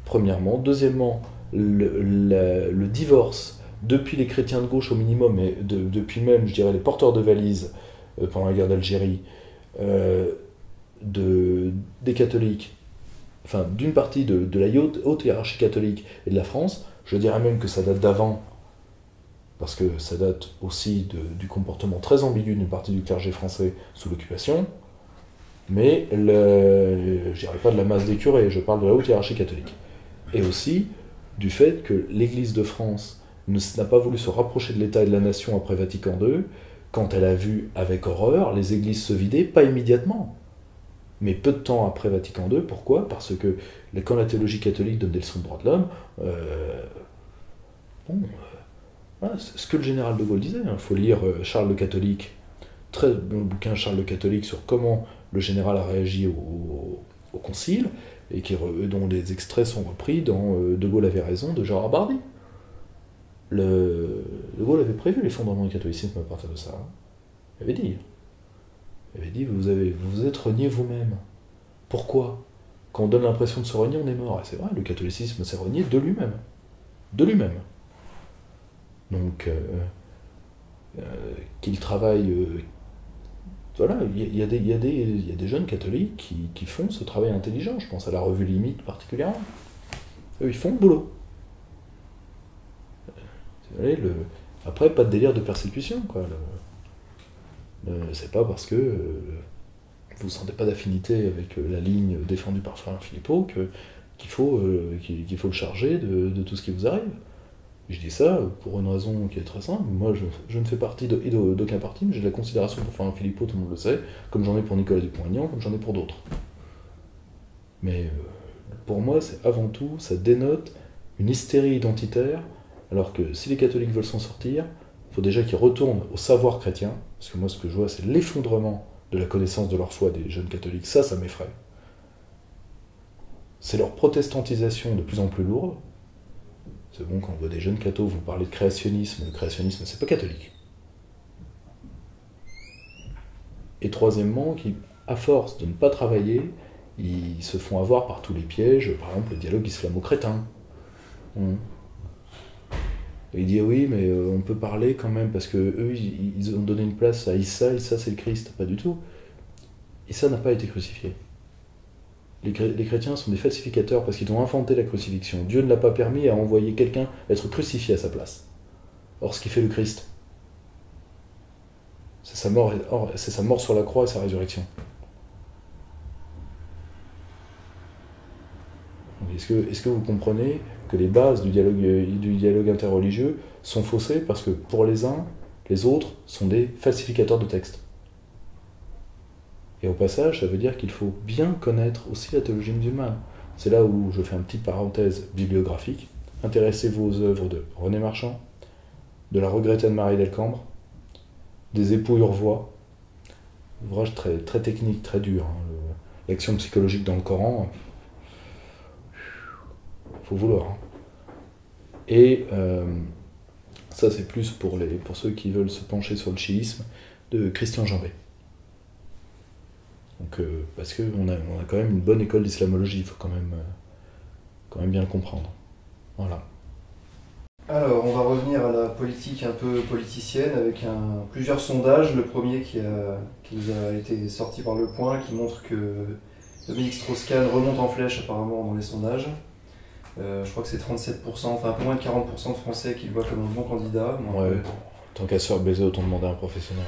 Premièrement. Deuxièmement, le divorce, depuis les chrétiens de gauche au minimum, et depuis même, je dirais, les porteurs de valises pendant la guerre d'Algérie, des catholiques, enfin d'une partie de la haute hiérarchie catholique et de la France. Je dirais même que ça date d'avant, parce que ça date aussi du comportement très ambigu d'une partie du clergé français sous l'occupation, mais je dirais pas de la masse des curés, je parle de la haute hiérarchie catholique. Et aussi du fait que l'Église de France n'a pas voulu se rapprocher de l'État et de la nation après Vatican II, quand elle a vu avec horreur les églises se vider, pas immédiatement, mais peu de temps après Vatican II. Pourquoi? Parce que quand la théologie catholique donne des leçons de droits de l'homme, voilà, c'est ce que le général de Gaulle disait. Il faut lire Charles le Catholique, très bon bouquin Charles le Catholique sur comment le général a réagi au concile, et dont les extraits sont repris dans De Gaulle avait raison de Gérard Bardy. De Gaulle avait prévu l'effondrement du catholicisme à partir de ça. Il avait dit. Il avait dit, vous vous êtes renié vous-même. Pourquoi? Quand on donne l'impression de se renier, on est mort. Et c'est vrai, le catholicisme s'est renié de lui-même. De lui-même. Donc, qu'il travaille voilà, il y a des jeunes catholiques qui font ce travail intelligent. Je pense à la revue Limite particulièrement. Eux, ils font le boulot. Vous voyez, après, pas de délire de persécution, quoi. C'est pas parce que vous ne sentez pas d'affinité avec la ligne défendue par Frère Philippot qu'il faut le charger de tout ce qui vous arrive. Je dis ça pour une raison qui est très simple. Moi, je ne fais partie d'aucun parti, mais j'ai de la considération pour Frère Philippot, tout le monde le sait, comme j'en ai pour Nicolas Dupont-Aignan, comme j'en ai pour d'autres. Mais pour moi, c'est avant tout, ça dénote une hystérie identitaire, alors que si les catholiques veulent s'en sortir, il faut déjà qu'ils retournent au savoir chrétien, parce que moi, ce que je vois, c'est l'effondrement de la connaissance de leur foi des jeunes catholiques. Ça m'effraie. C'est leur protestantisation de plus en plus lourde. C'est bon, quand on voit des jeunes cathos vous parler de créationnisme, le créationnisme, c'est pas catholique. Et troisièmement, à force de ne pas travailler, ils se font avoir par tous les pièges, par exemple le dialogue islamo-crétin. Et il dit oui, mais on peut parler quand même, parce que eux, ils ont donné une place à Issa c'est le Christ. Pas du tout. Issa n'a pas été crucifié. Les chrétiens sont des falsificateurs parce qu'ils ont inventé la crucifixion. Dieu ne l'a pas permis à envoyer quelqu'un être crucifié à sa place. Or, ce qui fait le Christ, c'est sa mort sur la croix et sa résurrection. Est-ce que vous comprenez que les bases du dialogue interreligieux sont faussées parce que pour les uns, les autres sont des falsificateurs de textes? Et au passage, ça veut dire qu'il faut bien connaître aussi la théologie musulmane. C'est là où je fais une petite parenthèse bibliographique. Intéressez-vous aux œuvres de René Marchand, de la regrettée Anne-Marie Delcambre, des époux Urvois, ouvrage très, très technique, très dur. L'action psychologique dans le Coran, faut vouloir. Et ça, c'est plus pour ceux qui veulent se pencher sur le chiisme, de Christian Jambet. Donc, parce qu'on a quand même une bonne école d'islamologie, il faut quand même bien le comprendre. Voilà. Alors, on va revenir à la politique un peu politicienne avec plusieurs sondages. Le premier qui a été sorti par Le Point, qui montre que Dominique Strauss-Kahn remonte en flèche apparemment dans les sondages. Je crois que c'est 37%, enfin un peu moins de 40% de Français qui le voient comme un bon candidat. Ouais, tant qu'à se faire baiser, autant demander à un professionnel.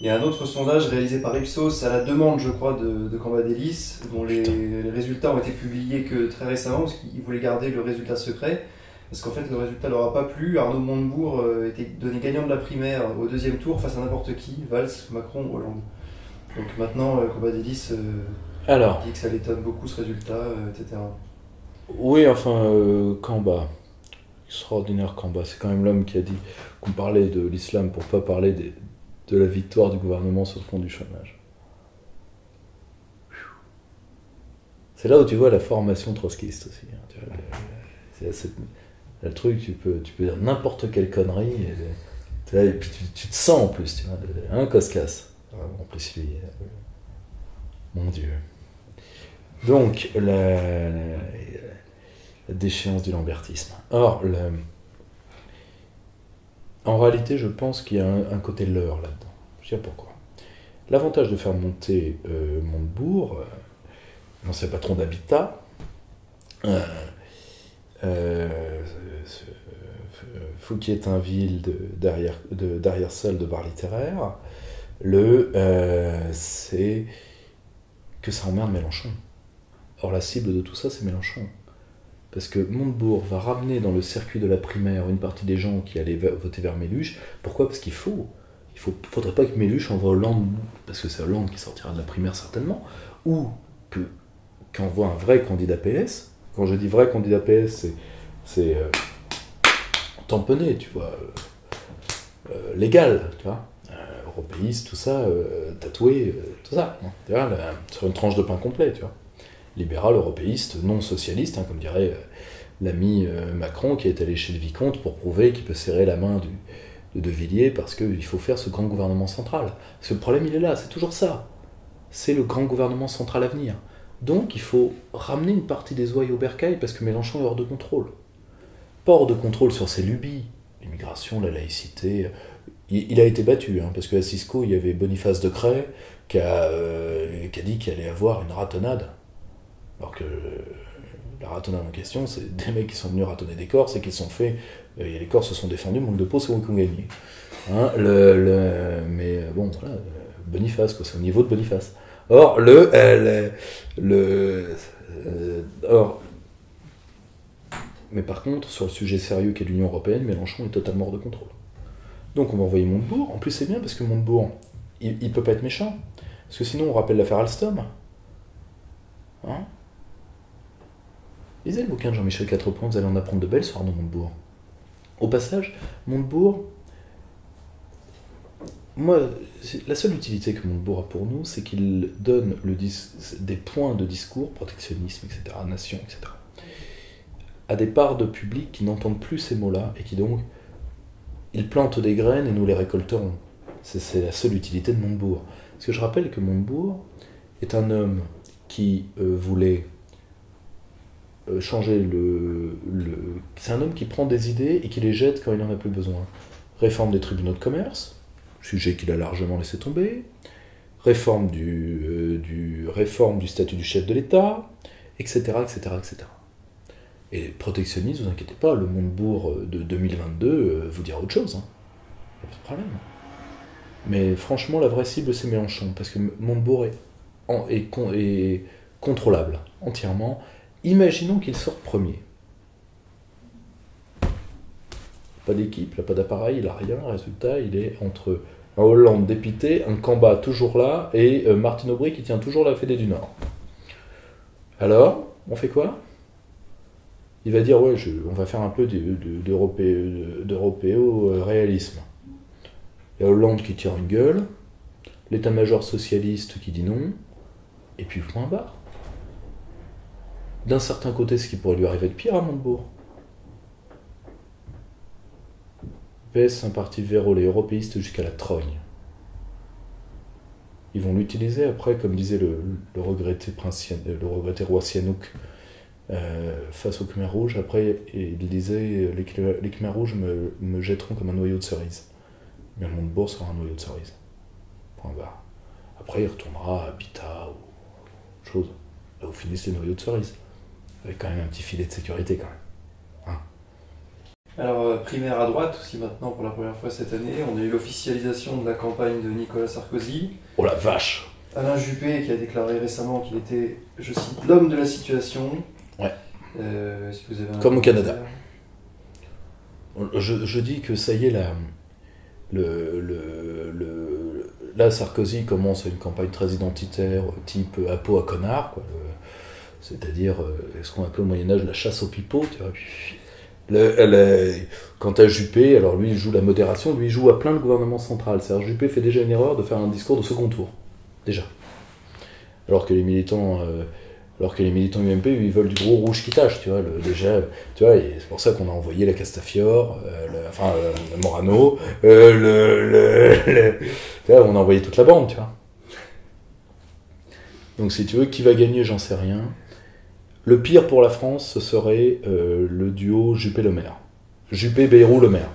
Il y a un autre sondage réalisé par Ipsos à la demande, je crois, de Cambadélis, dont les résultats ont été publiés que très récemment, parce qu'ils voulaient garder le résultat secret, parce qu'en fait le résultat leur a pas plu. Arnaud Montebourg était donné gagnant de la primaire au deuxième tour face à n'importe qui, Valls, Macron, Hollande. Donc maintenant, Cambadélis dit que ça l'étonne beaucoup ce résultat, etc. Oui, enfin, Camba, extraordinaire Camba, c'est quand même l'homme qui a dit qu'on parlait de l'islam pour pas parler de la victoire du gouvernement sur le front du chômage. C'est là où tu vois la formation trotskiste aussi. Hein, tu vois, c'est le truc, tu peux dire n'importe quelle connerie, et puis tu te sens en plus, tu vois, un Koskas. En plus, lui, mon Dieu. Donc, la déchéance du lambertisme. Or, en réalité, je pense qu'il y a un côté leurre là-dedans. Je sais pas pourquoi. L'avantage de faire monter Montebourg, l'ancien patron d'Habitat, Fouquier-Tinville d'arrière-salle de bar littéraire, c'est que ça emmerde Mélenchon. Or, la cible de tout ça, c'est Mélenchon. Parce que Montebourg va ramener dans le circuit de la primaire une partie des gens qui allaient voter vers Méluche. Pourquoi ? Parce qu'il faudrait pas que Méluche envoie Hollande, parce que c'est Hollande qui sortira de la primaire certainement, ou qu'on voit un vrai candidat PS. Quand je dis vrai candidat PS, c'est tamponné, tu vois, légal, tu vois, européiste, tout ça, tatoué, tout ça, hein, tu vois, sur une tranche de pain complet, tu vois. Libéral, européiste, non socialiste, hein, comme dirait l'ami Macron qui est allé chez le Vicomte pour prouver qu'il peut serrer la main de De Villiers parce qu'il faut faire ce grand gouvernement central. Parce que le problème, il est là, c'est toujours ça. C'est le grand gouvernement central à venir. Donc, il faut ramener une partie des ouailles au bercail parce que Mélenchon est hors de contrôle. Pas hors de contrôle sur ses lubies, l'immigration, la laïcité. il a été battu, hein, parce qu'à Cisco, il y avait Boniface Decrès qui a dit qu'il allait avoir une ratonnade. Alors que la ratonnade en question, c'est des mecs qui sont venus ratonner des Corses et qui se sont fait. Et les Corses se sont défendus, manque de peau, c'est eux qui ont gagné. Hein, mais bon, voilà, Boniface, quoi, c'est au niveau de Boniface. Or, mais par contre, sur le sujet sérieux qu'est l'Union Européenne, Mélenchon est totalement hors de contrôle. Donc on va envoyer Montebourg. En plus, c'est bien parce que Montebourg, il peut pas être méchant. Parce que sinon, on rappelle l'affaire Alstom. Hein? Lisez le bouquin de Jean-Michel Quatrepoint, vous allez en apprendre de belles sur Arnaud Montebourg. Au passage, Montebourg, moi, la seule utilité que Montebourg a pour nous, c'est qu'il donne des points de discours, protectionnisme, etc., nation, etc., à des parts de public qui n'entendent plus ces mots-là, et qui donc, ils plantent des graines et nous les récolterons. C'est la seule utilité de Montebourg. Parce que je rappelle que Montebourg est un homme qui voulait changer c'est un homme qui prend des idées et qui les jette quand il n'en a plus besoin. Réforme des tribunaux de commerce, sujet qu'il a largement laissé tomber, réforme du statut du chef de l'État, etc., etc., etc. Et protectionnisme, ne vous inquiétez pas, le Montebourg de 2022 vous dira autre chose. Hein. Il n'y a pas de problème. Mais franchement, la vraie cible, c'est Mélenchon, parce que Montebourg est contrôlable entièrement. Imaginons qu'il sorte premier. Pas d'équipe, il n'a pas d'appareil, il n'a rien. Résultat, il est entre un Hollande dépité, un Camba toujours là, et Martine Aubry qui tient toujours la Fédé du Nord. Alors, on fait quoi? Il va dire, ouais, on va faire un peu d'européo-réalisme. Il y a Hollande qui tire une gueule, l'état-major socialiste qui dit non, et puis point barre. D'un certain côté, ce qui pourrait lui arriver de pire à Montebourg. PS, un parti vérolé européiste jusqu'à la trogne. Ils vont l'utiliser après, comme disait le regretté roi Sihanouk, face aux Khmers rouges. Après, il disait les Khmers rouges me jetteront comme un noyau de cerise. Mais Montebourg sera un noyau de cerise. Point barre. Après, il retournera à Habitat ou autre chose. Là où finissent les noyaux de cerise. Avec quand même un petit filet de sécurité, quand même. Hein. Alors, primaire à droite aussi maintenant, pour la première fois cette année, on a eu l'officialisation de la campagne de Nicolas Sarkozy. Oh la vache! Alain Juppé qui a déclaré récemment qu'il était, je cite, l'homme de la situation. Ouais. Est-ce que vous avez comme au Canada. Je dis que ça y est, là, Sarkozy commence une campagne très identitaire, type à peau à connard, quoi. C'est-à-dire ce qu'on appelait au Moyen-Âge la chasse au pipeau, tu vois. Quant à Juppé, alors lui il joue la modération, lui il joue à plein de gouvernements central. C'est-à-dire Juppé fait déjà une erreur de faire un discours de second tour, déjà. Alors que les militants UMP, ils veulent du gros rouge qui tâche, tu vois. Déjà, tu vois, et c'est pour ça qu'on a envoyé la Castafiore, Morano, tu vois, on a envoyé toute la bande, tu vois. Donc si tu veux, qui va gagner, j'en sais rien. Le pire pour la France, ce serait le duo Juppé-Le Maire. Juppé-Bayrou-Le Maire.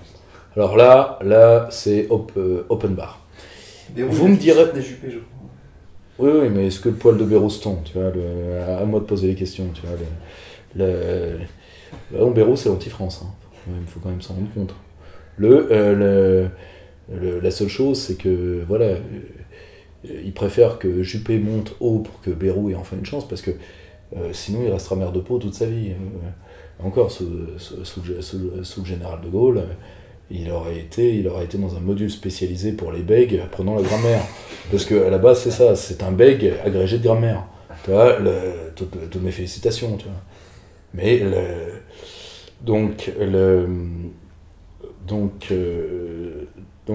Alors là c'est open bar. Bayrou, vous me direz... des Juppé, je crois. Oui, mais est-ce que le poil de Bérouston, tu vois, à moi de poser les questions, tu vois. Bérou, c'est l'anti-France, hein. Il faut quand même s'en rendre compte. La seule chose, c'est que, voilà, il préfère que Juppé monte haut pour que Bérou ait enfin une chance, parce que sinon il restera maire de Pau toute sa vie. Encore, sous le général de Gaulle, il aurait été dans un module spécialisé pour les bègues apprenant la grammaire. Parce qu'à la base, c'est ça, c'est un bègue agrégé de grammaire. Tu vois, toutes mes félicitations, tu vois. Mais, donc,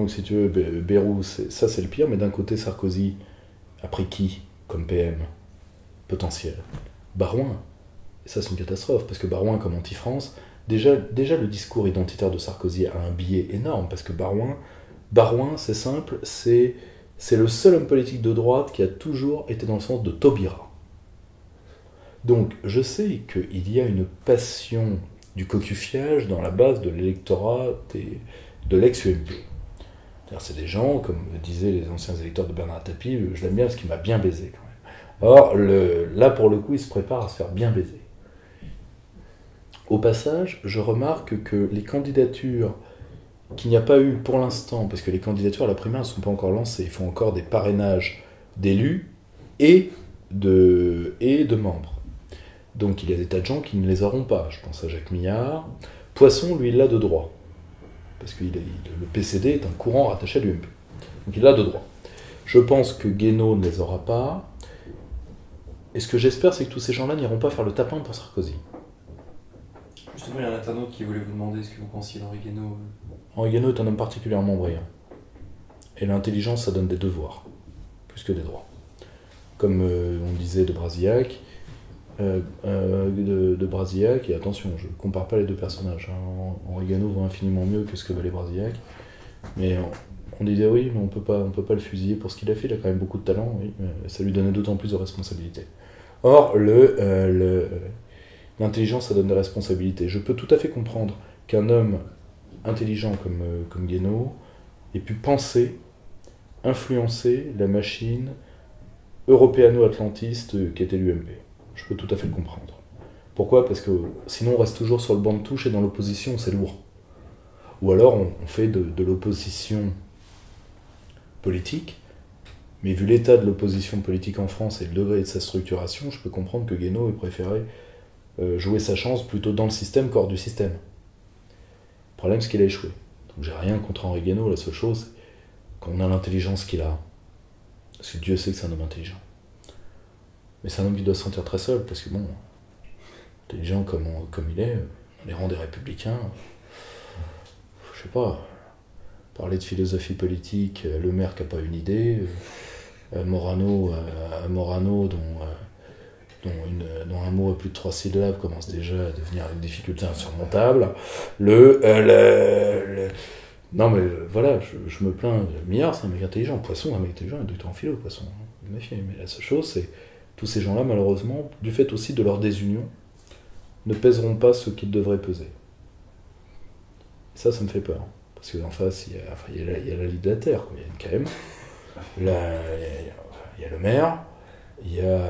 si tu veux, Bayrou, ça c'est le pire, mais d'un côté, Sarkozy a pris qui comme PM potentiel? Barouin. Et ça, c'est une catastrophe, parce que Barouin, comme anti-France, déjà le discours identitaire de Sarkozy a un biais énorme, parce que Barouin, c'est simple, c'est le seul homme politique de droite qui a toujours été dans le sens de Taubira. Donc, je sais qu'il y a une passion du cocufiage dans la base de l'électorat de l'ex-UMP. C'est des gens, comme disaient les anciens électeurs de Bernard Tapie, je l'aime bien parce qu'il m'a bien baisé quand même. Or, là pour le coup, il se prépare à se faire bien baiser. Au passage, je remarque que les candidatures qu'il n'y a pas eu pour l'instant, parce que les candidatures à la primaire ne sont pas encore lancées, il faut encore des parrainages d'élus et de membres. Donc il y a des tas de gens qui ne les auront pas. Je pense à Jacques Millard. Poisson, lui, il l'a de droit. Parce que le PCD est un courant rattaché à l'UMP. Donc il l'a de droit. Je pense que Guénaud ne les aura pas. Et ce que j'espère, c'est que tous ces gens-là n'iront pas faire le tapin pour Sarkozy. Justement, il y a un internaute qui voulait vous demander ce que vous pensiez d'Henri Guénaud. Henri Guénaud est un homme particulièrement brillant. Et l'intelligence, ça donne des devoirs, plus que des droits. Comme on disait de Brasillac, et attention, je ne compare pas les deux personnages. Hein. Henri Guénaud vaut infiniment mieux que ce que valait Brasillac. Mais on disait oui, mais on peut pas le fusiller pour ce qu'il a fait, il a quand même beaucoup de talent, oui, mais ça lui donnait d'autant plus de responsabilités. Or, l'intelligence, ça donne des responsabilités. Je peux tout à fait comprendre qu'un homme intelligent comme Guénaud ait pu penser, influencer la machine européano-atlantiste qu'était l'UMP. Je peux tout à fait le comprendre. Pourquoi ? Parce que sinon on reste toujours sur le banc de touche et dans l'opposition, c'est lourd. Ou alors on fait de l'opposition politique, mais vu l'état de l'opposition politique en France et le degré de sa structuration, je peux comprendre que Guénaud ait préféré jouer sa chance plutôt dans le système qu'hors du système. Le problème, c'est qu'il a échoué. Donc j'ai rien contre Henri Guénaud, la seule chose, qu'on a l'intelligence qu'il a. Parce que Dieu sait que c'est un homme intelligent. Mais c'est un homme qui doit se sentir très seul, parce que bon, intelligent comme il est, dans les rangs des Républicains, je sais pas, parler de philosophie politique, Le Maire qui n'a pas une idée, Morano dont un mot à plus de 3 syllabes commence déjà à devenir une difficulté insurmontable. Non mais voilà, je me plains de Millard, c'est un mec intelligent. Poisson, un mec intelligent, un docteur en philo, Poisson. Mais la seule chose, c'est tous ces gens-là, malheureusement, du fait aussi de leur désunion, ne pèseront pas ce qu'ils devraient peser. Et ça me fait peur. Parce qu'en face, il y a la Ligue de la Terre, quoi. Il y a une KM, il y a le maire, il y a...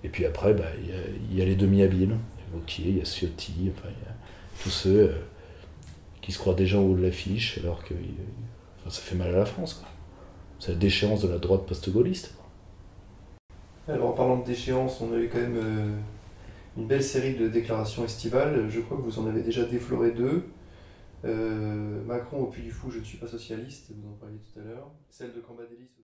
Et puis après, il y a les demi-habiles, il y a Wauquiez, il y a Ciotti, il y a tous ceux qui se croient déjà en haut de l'affiche, alors que ça fait mal à la France, quoi. C'est la déchéance de la droite post-gaulliste. Alors en parlant de déchéance, on a eu quand même une belle série de déclarations estivales. Je crois que vous en avez déjà défloré 2. Macron au Puy du Fou, je ne suis pas socialiste, vous en parliez tout à l'heure. Celle de Cambadélis.